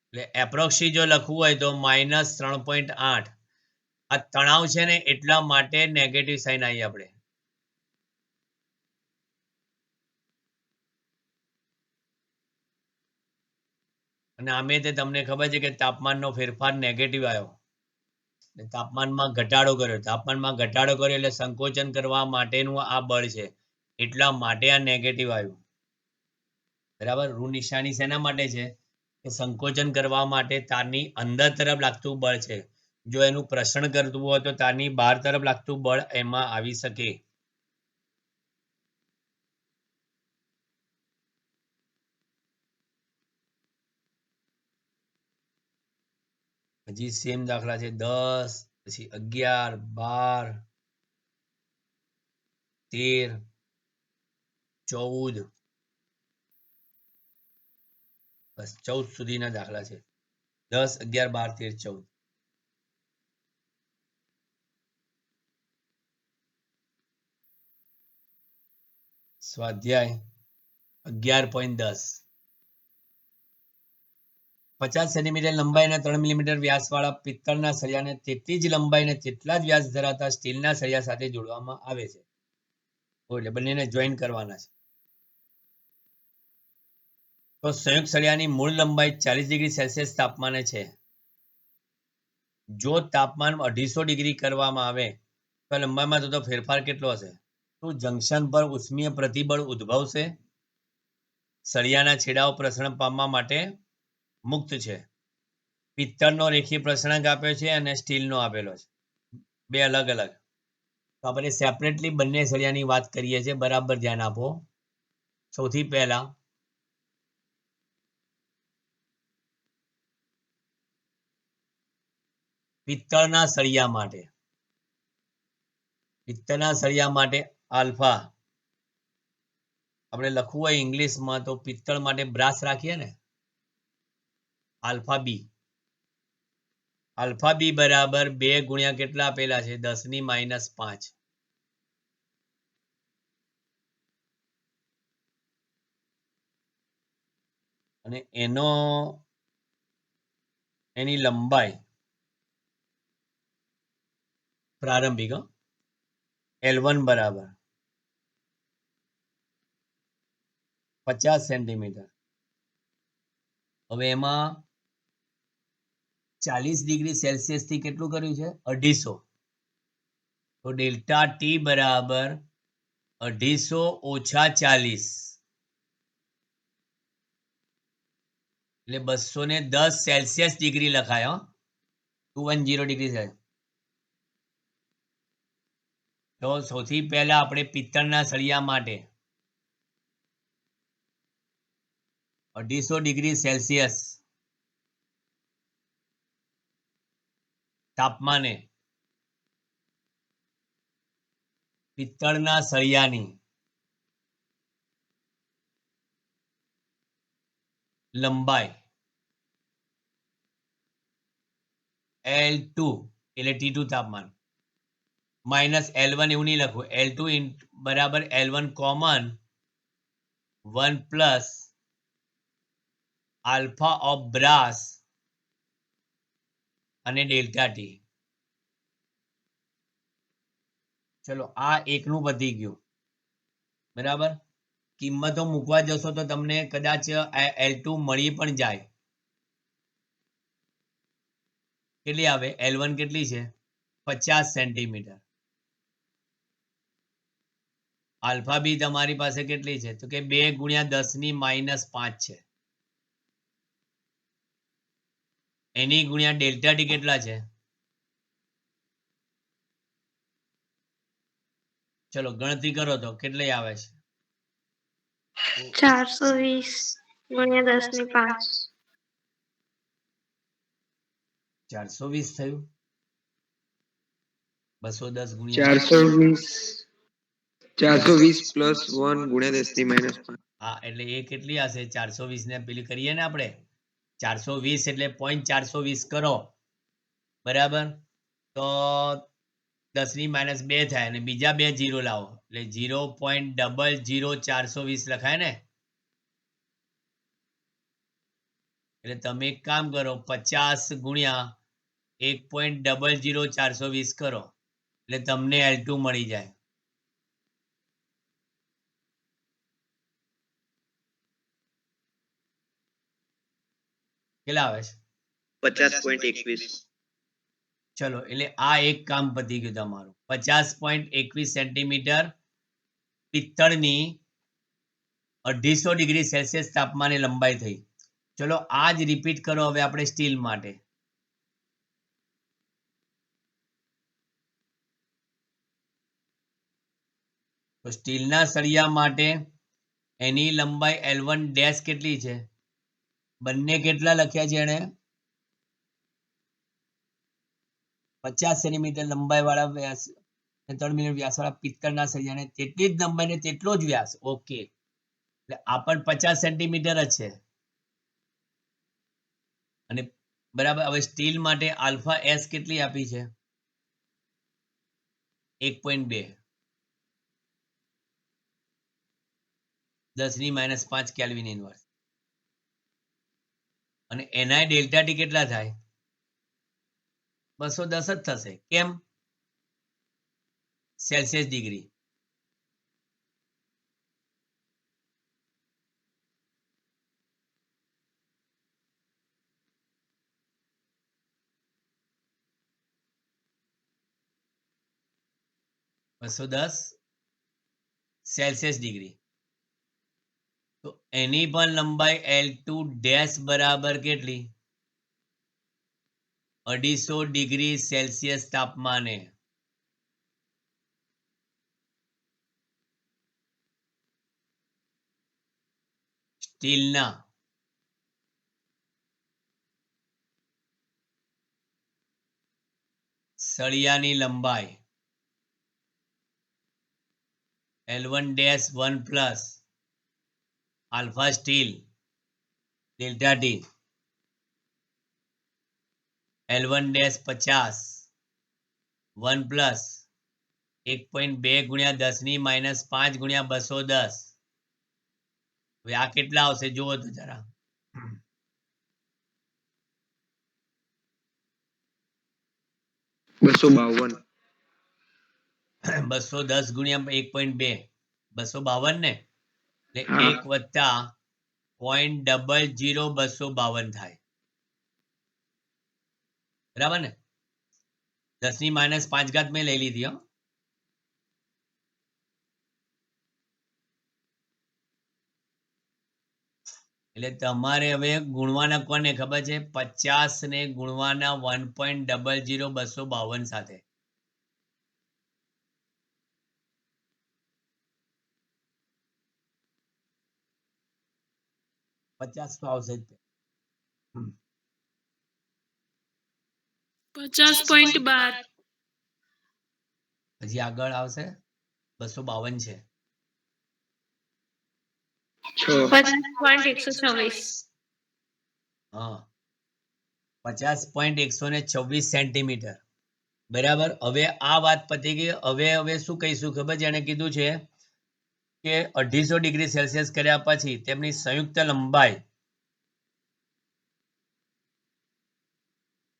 એટલે એપ્રોક્સી જો લખવું હોય તો -3.8. આ તણાવ છે ને એટલા માટે નેગેટિવ સાઇન આવી આપણે. અને આમે તે તમને ખબર છે કે તાપમાનનો ફેરફાર નેગેટિવ આવ્યો. તાપમાનમાં ઘટાડો કર્યો. તાપમાનમાં ઘટાડો કર્યો એટલે સંકોચન કરવા માટેનું આ બળ છે. એટલા માટે આ નેગેટિવ આવ્યું. બરાબર. ઋણ નિશાની શેના માટે છે? કે સંકોચન કરવા માટે તારની અંદર તરફ લાગતું બળ છે. જો એનું પ્રસરણ કરતું હોય તો તારની બહાર તરફ લાગતું બળ એમાં આવી શકે. હજી સેમ દાખલા છે. 10, પછી 11, 12, 13, 14, બસ 14 સુધીના દાખલા છે. 10, 11, 12, 13, 14. સ્વાધ્યાય 11.10. 50 સેન્ટીમીટર લંબાઈ અને 3 મિલીમીટર વ્યાસવાળા પિત્તળના સળિયાને તેટલી જ લંબાઈ અને તેટલા જ વ્યાસ ધરાવતા સ્ટીલના સળિયા સાથે જોડવામાં આવે છે. એટલે બંનેને જોઈન કરવાના છે. તો સંયુક્ત સળિયાની મૂળ લંબાઈ 40 ડિગ્રી સેલ્સિયસ તાપમાને છે. જો તાપમાન 250 ડિગ્રી કરવામાં આવે તો લંબાઈમાં થતો ફેરફાર કેટલો હશે? તો જંકશન પર ઉષ્મીય પ્રતિબળ ઉદ્ભવશે. સળિયાના છેડાઓ પ્રસરણ પામવા માટે મુક્ત છે. પિત્તળનો રેખીય પ્રસરણાંક આપ્યો છે અને સ્ટીલનો આપેલો છે. બે અલગ અલગ. તો આપણે સેપરેટલી બંને સળિયાની વાત કરીએ છીએ. બરાબર ધ્યાન આપો. સૌથી પહેલા પિત્તળના સળિયા માટે આલ્ફા આપણે લખવું હોય ઇંગ્લિશમાં તો પિત્તળ માટે બ્રાસ રાખીએ ને, આલ્ફા બી બરાબર 2 ગુણ્યા કેટલા આપેલા છે? 10⁻⁵. અને એની લંબાઈ પ્રારંભિક L1 બરાબર 50 સેન્ટીમીટર. હવે એમાં 40 ડિગ્રી સેલ્સિયસ થી કેટલું કર્યું છે? 250. તો ડેલ્ટા ટી બરાબર 250 - 40 એટલે 210 સેલ્સિયસ ડિગ્રી લખાય. 210 ડિગ્રી સેલ્સિયસ. તો સૌથી પહેલા આપણે પિત્તળના સળિયા માટે 250 ડિગ્રી સેલ્સિયસ તાપમાને પિત્તળના સળિયાની લંબાઈ L2 એટલે T2 તાપમાન -L1 એવું નહીં લખવું. L2 બરાબર L1 common 1 plus alpha of brass અને ડેલ્ટા ટી. ચલો આ એકનું પતી ગયું. બરાબર. કિંમતો મૂકવા જશો તો તમને કદાચ L2 મળી પણ જાય. કેટલી આવે? L1 કેટલી છે? 50 સેન્ટીમીટર. આલ્ફા બી તમારી પાસે કેટલી છે તો કે 2 ગુણ્યા 10 ની -5 છે. એની ગુણ્યા ડેલ્ટા ટી કેટલા છે? ચલો ગણતરી કરો તો કેટલી આવે છે? 420 ગુણ્યા 10 ની 5. 420 થયું. 210 ગુણ્યા 420 પ્લસ 1 ગુણ્યા 10 ની -5. હા એટલે એ કેટલી હશે? 420 ને પેલી કરીએ ને આપણે 420 એટલે 0.420 કરો બરાબર. તો 10 ની -2 થાય અને બીજા બે 0 લાવો એટલે 0.00420 લખાય ને. એટલે તમે એક કામ કરો 50 ગુણ્યા 1.00420 કરો એટલે તમને L2 મળી જાય. કેટલા આવે છે? 50.21. ચલો એટલે આ એક કામ પતી ગયું તમારું. 50.21 સેન્ટીમીટર પિત્તળની 250 ડિગ્રી સેલ્સિયસ તાપમાને લંબાઈ થઈ. ચલો આ જ રિપીટ કરો હવે આપણે સ્ટીલ માટે. તો સ્ટીલના સળિયા માટે એની લંબાઈ L1 ડેશ કેટલી છે? બંને કેટલા લખ્યા છે એને? 50 સેન્ટીમીટર લંબાઈ વાળા વ્યાસ 3 મીટર વ્યાસ વાળા પિત્તળના સળિયાને તેટલી જ લંબાઈ ને તેટલો જ વ્યાસ. ઓકે એટલે આ પણ 50 સેન્ટીમીટર જ છે. અને બરાબર હવે સ્ટીલ માટે આલ્ફા એસ કેટલી આપી છે? 1.2 10 ની -5 કેલ્વિન ઇનવર્સ. અને એના ડેલ્ટા ટી કેટલા થાય? 210 જ થશે. કેમ? Celsius degree. -210 Celsius degree. તો એની પણ લંબાઈ L2 ડેશ બરાબર કેટલી? 250 ડિગ્રી સેલ્સિયસ તાપમાને. સ્ટીલના સળિયાની લંબાઈ L1 dash 1 plus alpha steel delta T L1 dash 50 1 plus 1.2 ગુણ્યા 10 ની -5 ગુણ્યા 210. હવે આ કેટલા આવશે જુઓ તો જરા. 252. 210 ગુણ્યા 1.2 252 ને એટલે હા. 1 વત્તા 0.00252 થાય બરાબર ને. 10 ની -5 મેં લઈ લીધી હો. એટલે તમારે હવે ગુણવાના કોને ખબર છે? 50 ને ગુણવાના 1.00252 સાથે. પચાસ તો આવશે જ. 50.12. પછી આગળ આવશે 252 છે. 50.126. હા 50.126 સેન્ટીમીટર બરાબર. હવે આ વાત પતી ગઈ. હવે શું કહીશું ખબર છે? એને કીધું છે કે 250 ડિગ્રી સેલ્સિયસ કર્યા પછી તેમની સંયુક્ત લંબાઈ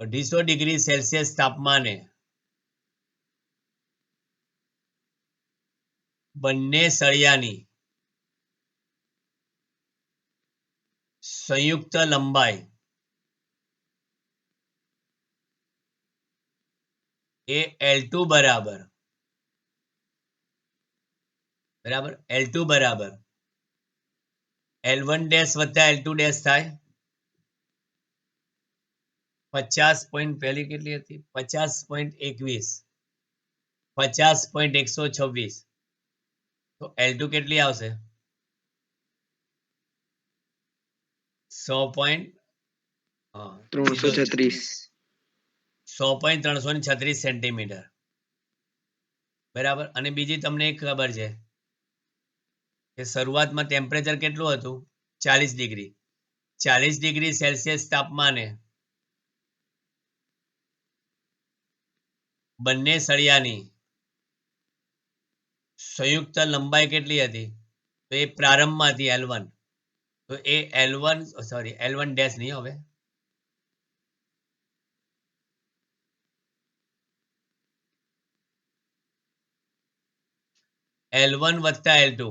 250 ડિગ્રી સેલ્સિયસ તાપમાને બંને સળિયાની સંયુક્ત લંબાઈ એ L2 બરાબર બરાબર. L2 બરાબર L1 ડેશ વત્તા L2 ડેશ થાય 50 પોઈન્ટ પહેલી કેટલી હતી 50.21 50.126 તો L2 કેટલી આવશે 336. 100.336 સેન્ટીમીટર બરાબર. અને બીજી તમને એક ખબર છે કે શરૂઆતમાં ટેમ્પરેચર કેટલું હતું 40 ડિગ્રી 40 ડિગ્રી સેલ્સિયસ તાપમાને બંને સળિયાની સંયુક્ત લંબાઈ કેટલી હતી તો એ પ્રારંભમાં હતી L1 તો એ L1 સોરી L1 ડેશ નહીં હવે L1 વત્તા L2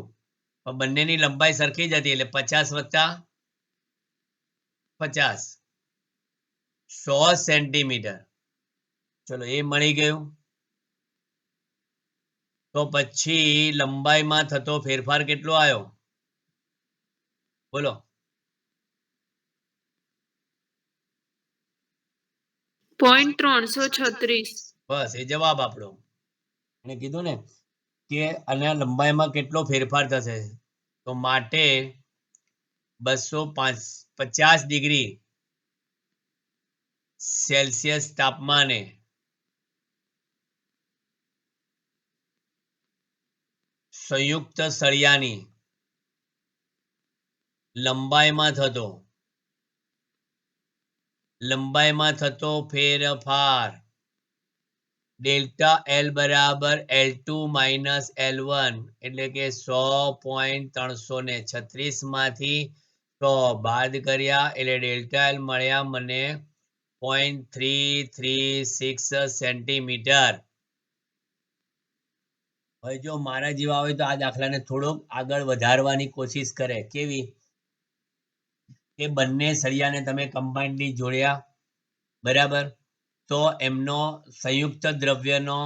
પણ બંનેની લંબાઈ સરખી જ હતી એટલે 50 વત્તા 50 100 સેન્ટીમીટર ચલો એ મળી ગયું તો પછી લંબાઈમાં થતો ફેરફાર કેટલો આવ્યો બોલો 0.336. બસ એ જવાબ આપણો અને કીધું ને કે આના લંબાઈમાં કેટલો ફેરફાર થશે તો માટે 250 ડિગ્રી સેલ્સિયસ તાપમાને સંયુક્ત સળિયાની લંબાઈમાં થતો ફેરફાર ડેલ્ટા L બરાબર L2 માઇનસ L1 એટલે કે 100.336 માંથી 100 બાદ કર્યા એટલે ડેલ્ટા L મળ્યા મને 0.336 સેન્ટીમીટર હવે જો મારા જેવા હોય તો આ દાખલાને થોડોક આગળ વધારવાની કોશિશ કરે કેવી કે બંને સળિયાને તમે કમ્બાઇન્ડલી જોડ્યા બરાબર તો એમનો સંયુક્ત દ્રવ્યનો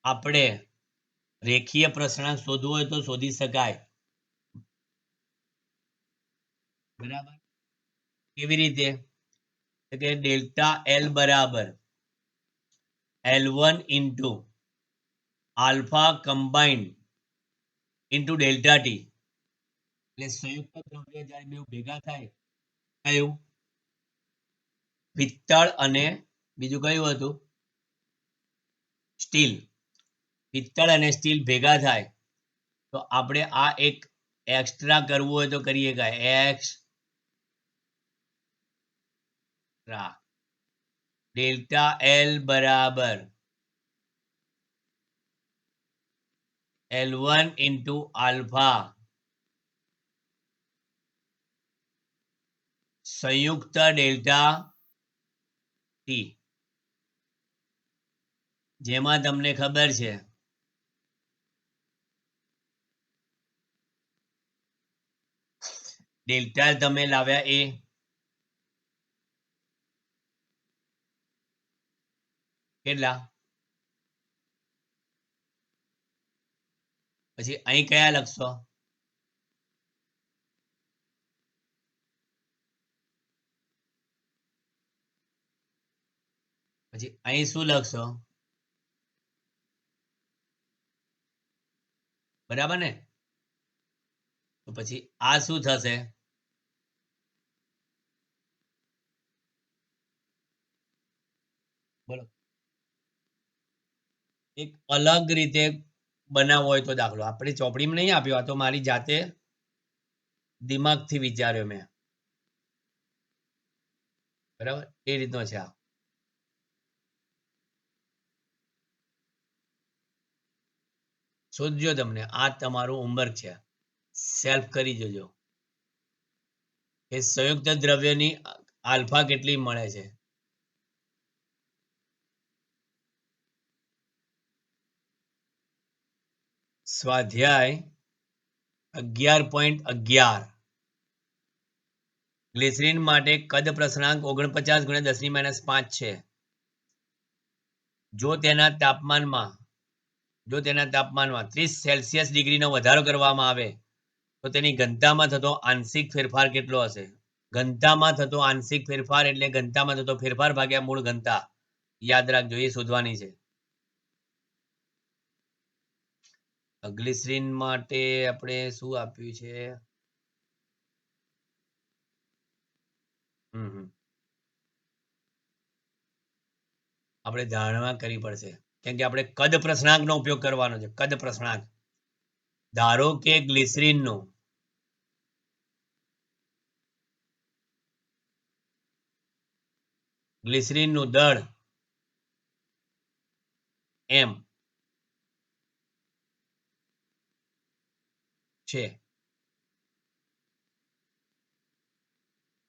આપણે રેખીય પ્રસરણાંક શોધવો હોય તો શોધી શકાય બરાબર કેવી રીતે કે ડેલ્ટા L બરાબર L1 into alpha combined into delta T એટલે સંયુક્ત દ્રવ્ય જ્યારે બે ભેગા થાય કયું પિત્તળ અને બીજું કયું હતું સ્ટીલ પિત્તળ અને સ્ટીલ ભેગા થાય તો આપણે આ એક એક્સ્ટ્રા કરવું હોય તો કરીએ કાંઈ એક્સ્ટ્રા ડેલ્ટા L બરાબર L1 ઇન્ટુ આલ્ફા સંયુક્ત ડેલ્ટા ટી જેમાં તમને ખબર છે ડેલ્ટા તમે લાવ્યા એ કેટલા પછી અહીં કયા લખશો પછી અહીં શું લખશો બરાબર ને તો પછી આ શું થશે બોલો એક અલગ રીતે બનાવવો હોય તો દાખલો આપણે ચોપડીમાં નહીં આપ્યો આ તો મારી જાતે દિમાગથી વિચાર્યો મેં બરાબર એ રીતનો છે આ શોધજો તમને આ તમારું હોમવર્ક છે સેલ્ફ કરી જજો કે સંયુક્ત દ્રવ્યની આલ્ફા કેટલી મળે છે સ્વાધ્યાય 11.11 ગ્લિસરીન માટે કદ પ્રસરણાંક 49 × 10⁻5 છે જો તેના તાપમાનમાં જો તેના તાપમાનમાં 30 સેલ્સિયસ ડિગ્રીનો વધારો કરવામાં આવે તો તેની ઘનતામાં થતો આંશિક ફેરફાર કેટલો હશે? ઘનતામાં થતો આંશિક ફેરફાર એટલે ઘનતામાં થતો ફેરફાર ભાગ્યા મૂળ ઘનતા. યાદ રાખજો, એ શોધવાની છે. ગ્લિસરીન માટે આપણે શું આપ્યું છે? આપણે ધારણા કરવી પડશે કેમ કે આપણે કદ પ્રશ્નાંકનો ઉપયોગ કરવાનો છે. કદ પ્રશ્નાંક. ધારો કે ગ્લિસરીનનું દળ m છે,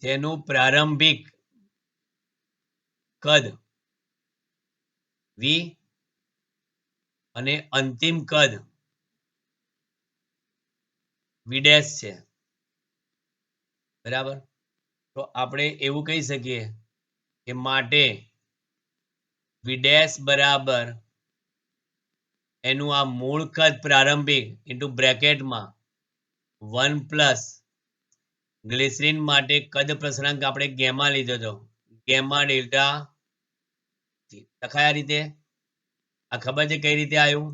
તેનું પ્રારંભિક કદ v અને અંતિમ કદ v' છે. બરાબર? તો આપણે એવું કહી શકીએ કે માટે v' બરાબર એનું આ મૂળ કદ પ્રારંભિક ઇન્ટુ બ્રેકેટમાં 1 પ્લસ ગ્લિસરીન માટે કદ પ્રસરાંક આપણે ગેમા લીધો હતો, ગેમા ડેલ્ટા લખાય આ રીતે. આ ખબર છે કઈ રીતે આવ્યું?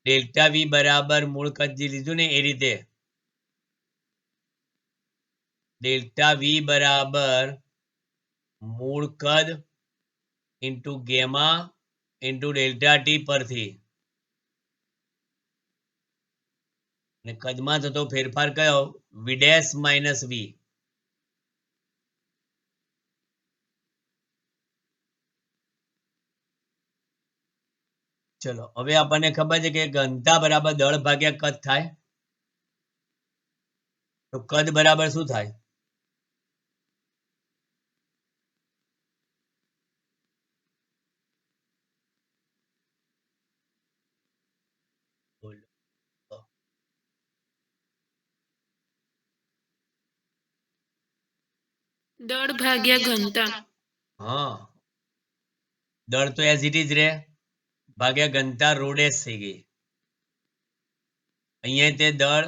ડેલ્ટા વી બરાબર મૂળ કદ જે લીધું ને એ રીતે. ડેલ્ટા વી બરાબર મૂળ કદ into gamma into delta T પરથી. અને કદમાં થતો ફેરફાર કયો? v' minus V. ચલો હવે આપણને ખબર છે કે ઘનતા બરાબર દળ ભાગ્યા કદ થાય. તો કદ બરાબર શું થાય? દળ ભાગ્યા ઘનતા. હા, દળ તો એઝ ઇટ ઇઝ રે ભાગ્યા ઘનતા રોડેસ થઈ ગઈ. અહીંયા તે દળ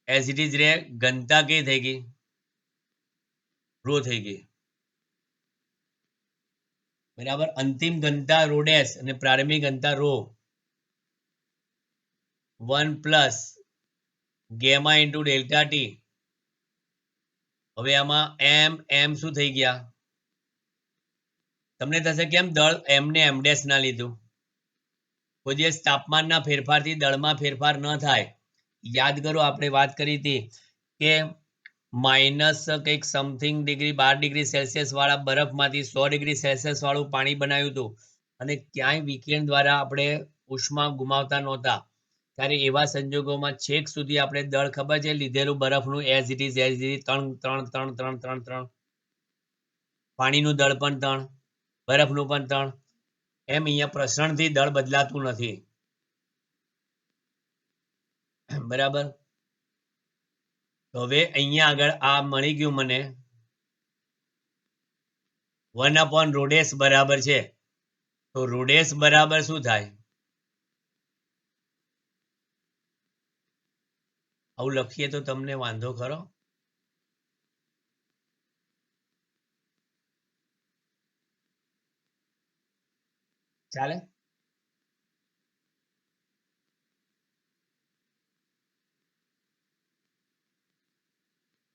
એઝ ઇટ ઇઝ રે, ઘનતા કઈ થઈ ગઈ? રો થઈ ગઈ. બરાબર? અંતિમ ઘનતા રોડેસ અને પ્રારંભિક ઘનતા rho. 1 plus gamma into delta T. હવે આમાં એમ શું થઈ ગયા? તમને થશે કેમ દળ એમ ને એમ ડેશ ના લીધું? કોઈ દિવસ તાપમાનના ફેરફારથી દળમાં ફેરફાર ન થાય. યાદ કરો આપણે વાત કરી હતી કે માઇનસ કંઈક સમથિંગ ડિગ્રી 12 ડિગ્રી સેલ્સિયસ વાળા બરફમાંથી 100 ડિગ્રી સેલ્સિયસ વાળું પાણી બનાવ્યું હતું અને ક્યાંય વિકિરણ દ્વારા આપણે ઉષ્મા ગુમાવતા નહોતા. ત્યારે એવા સંજોગોમાં છેક સુધી આપણે દળ ખબર છે લીધેલું બરફનું એઝ ઇટ ઇઝ 3 પાણીનું દળ પણ 3, બરફનું પણ 3. એમ અહીંયા પ્રસરણથી દળ બદલાતું નથી. બરાબર? તો હવે અહીંયા આગળ આ મળી ગયું મને 1 રોડેસ બરાબર છે. તો રોડેસ બરાબર શું થાય? આવું લખીએ તો તમને વાંધો ખરો? ચાલે?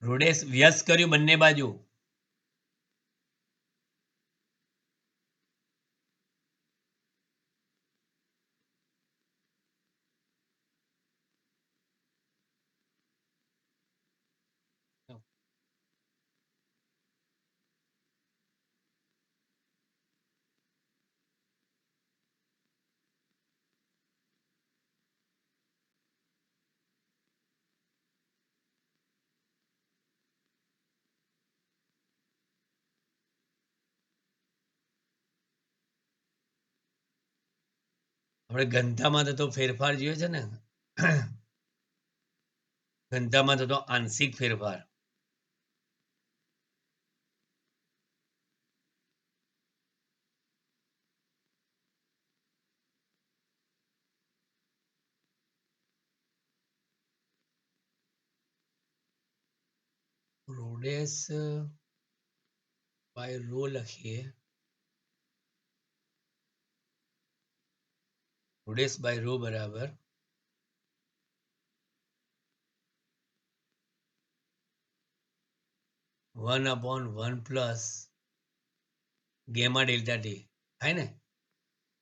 રોડેસ વ્યસ્ત કર્યું બંને બાજુ. આપણે ઘનતામાં થતો ફેરફાર જોયો છે ને, ઘનતામાં થતો આંશિક ફેરફાર. રોડેસ બાય રો લખીએ. રોડેસ બાય રો બરાબર 1/1 પ્લસ ગેમા ડેલ્ટા ટી થાય ને.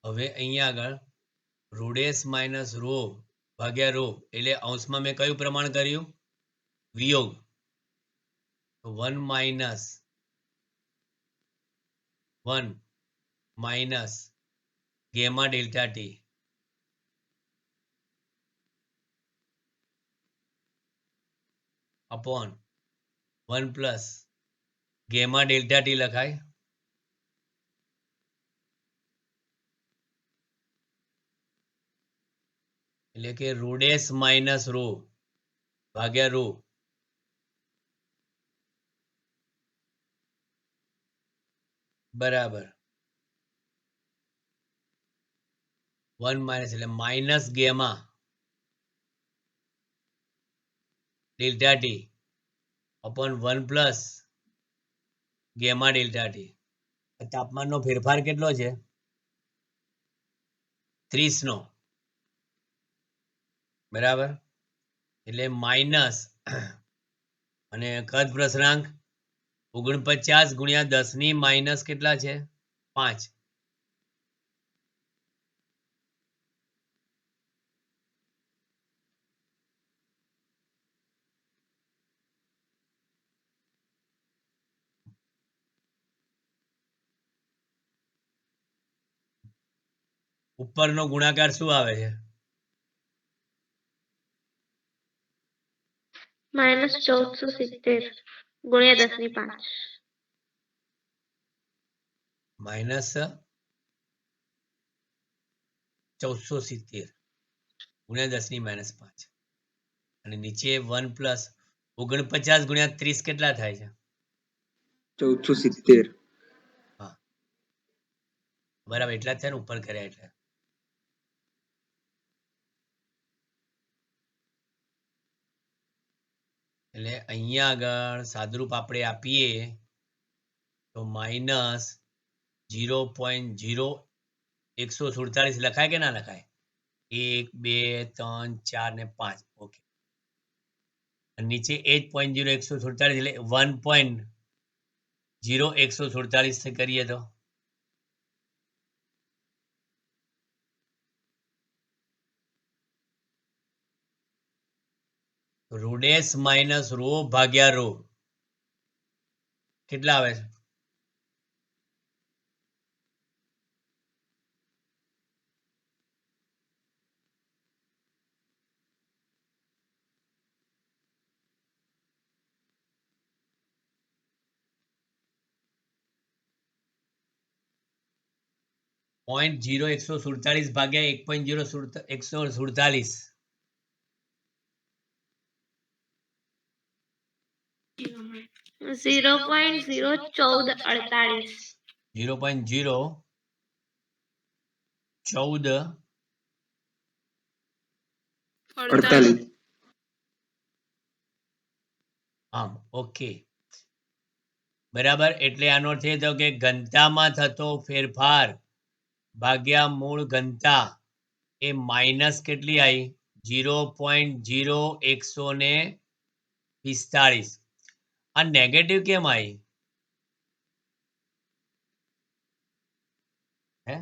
હવે અહીંયા આગળ રોડેસ માઇનસ રો ભાગ્યા રો એટલે અંશમાં મેં કયું પ્રમાણ કર્યું? વિયોગ. 1 minus 1 minus gamma delta T upon 1 plus gamma delta T લખાય. એટલે કે રોડેસ માઇનસ રો ભાગ્યા રો બરાબર 1 માઇનસ એટલે minus gamma delta T upon 1 plus gamma delta T. તાપમાનનો ફેરફાર કેટલો છે? 30 નો. બરાબર એટલે માઇનસ અને કદ પ્રસરાંક 49 ગુણ્યા 10 ની માઇનસ કેટલા છે? 5. ઉપરનો ગુણાકાર શું આવે છે? -1470 ગુણ્યા 10 ની 5. માઇનસ 1470 ગુણ્યા 10 ની -5 અને નીચે 1 પ્લસ 49 ગુણ્યા 30 કેટલા થાય છે? 1470. હા બરાબર એટલા જ થાય ને ઉપર કર્યા એટલે. એટલે અહીંયા આગળ સાદરૂપ આપણે આપીએ તો માઇનસ 0.0147 લખાય કે ના લખાય? 1 2 3 4 ને 5. ઓકે નીચે 8.0147 એટલે 1.0147 થી કરીએ તો રોડેસ માઇનસ રો ભાગ્યા રો કેટલા આવે છે? .0147 ભાગ્યા 1.0147 0.01448. 0.014 48. આમ ઓકે બરાબર. એટલે આનો અર્થ એ થયો કે ઘનતામાં થતો ફેરફાર ભાગ્યા મૂળ ઘનતા એ માઇનસ કેટલી આવી? 0.0145. આ નેગેટિવ કેમ આવી? હે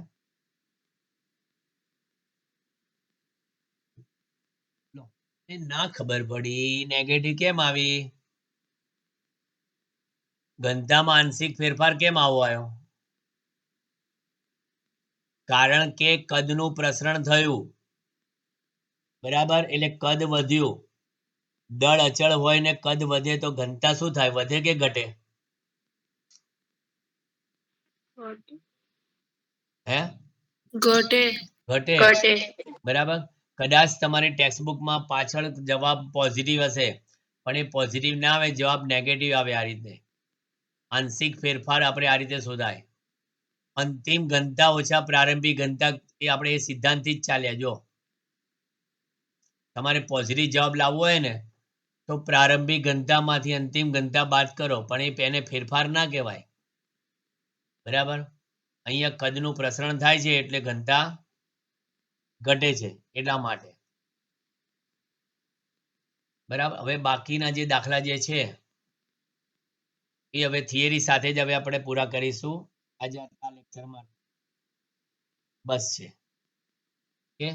એ ના ખબર પડી નેગેટિવ કેમ આવી? ઘનતામાં આંશિક ફેરફાર કેમ આવો આવ્યો? કારણ કે કદનું પ્રસરણ થયું. બરાબર એટલે કદ વધ્યું. દળ અચળ હોય ને કદ વધે તો ઘનતા શું થાય? વધે કે ઘટે? હે ઘટે. ઘટે. બરાબર કદાચ તમારી ટેક્સ્ટબુકમાં પાછળ જવાબ પોઝિટિવ હશે પણ એ પોઝિટિવ ના આવે, જવાબ નેગેટિવ આવે. આ રીતે આંશિક ફેરફાર આપણે આ રીતે શોધાય. અંતિમ ઘનતા ઓછા પ્રારંભિક ઘનતા એ આપણે એ સિદ્ધાંતથી જ ચાલ્યા. જો તમારે પોઝિટિવ જવાબ લાવવો હોય ને તો પ્રારંભિક ઘનતામાંથી અંતિમ ઘનતા બાદ કરો, પણ એને ફેરફાર ના કહેવાય. બરાબર, અહીંયા કદનું પ્રસરણ થાય છે એટલે ઘનતા ઘટે છે એટલા માટે. બરાબર, હવે બાકીના જે દાખલા જે છે એ હવે થિયરી સાથે જ હવે આપણે પૂરા કરીશું આજે આ લેક્ચરમાં. બસ છે. ઓકે.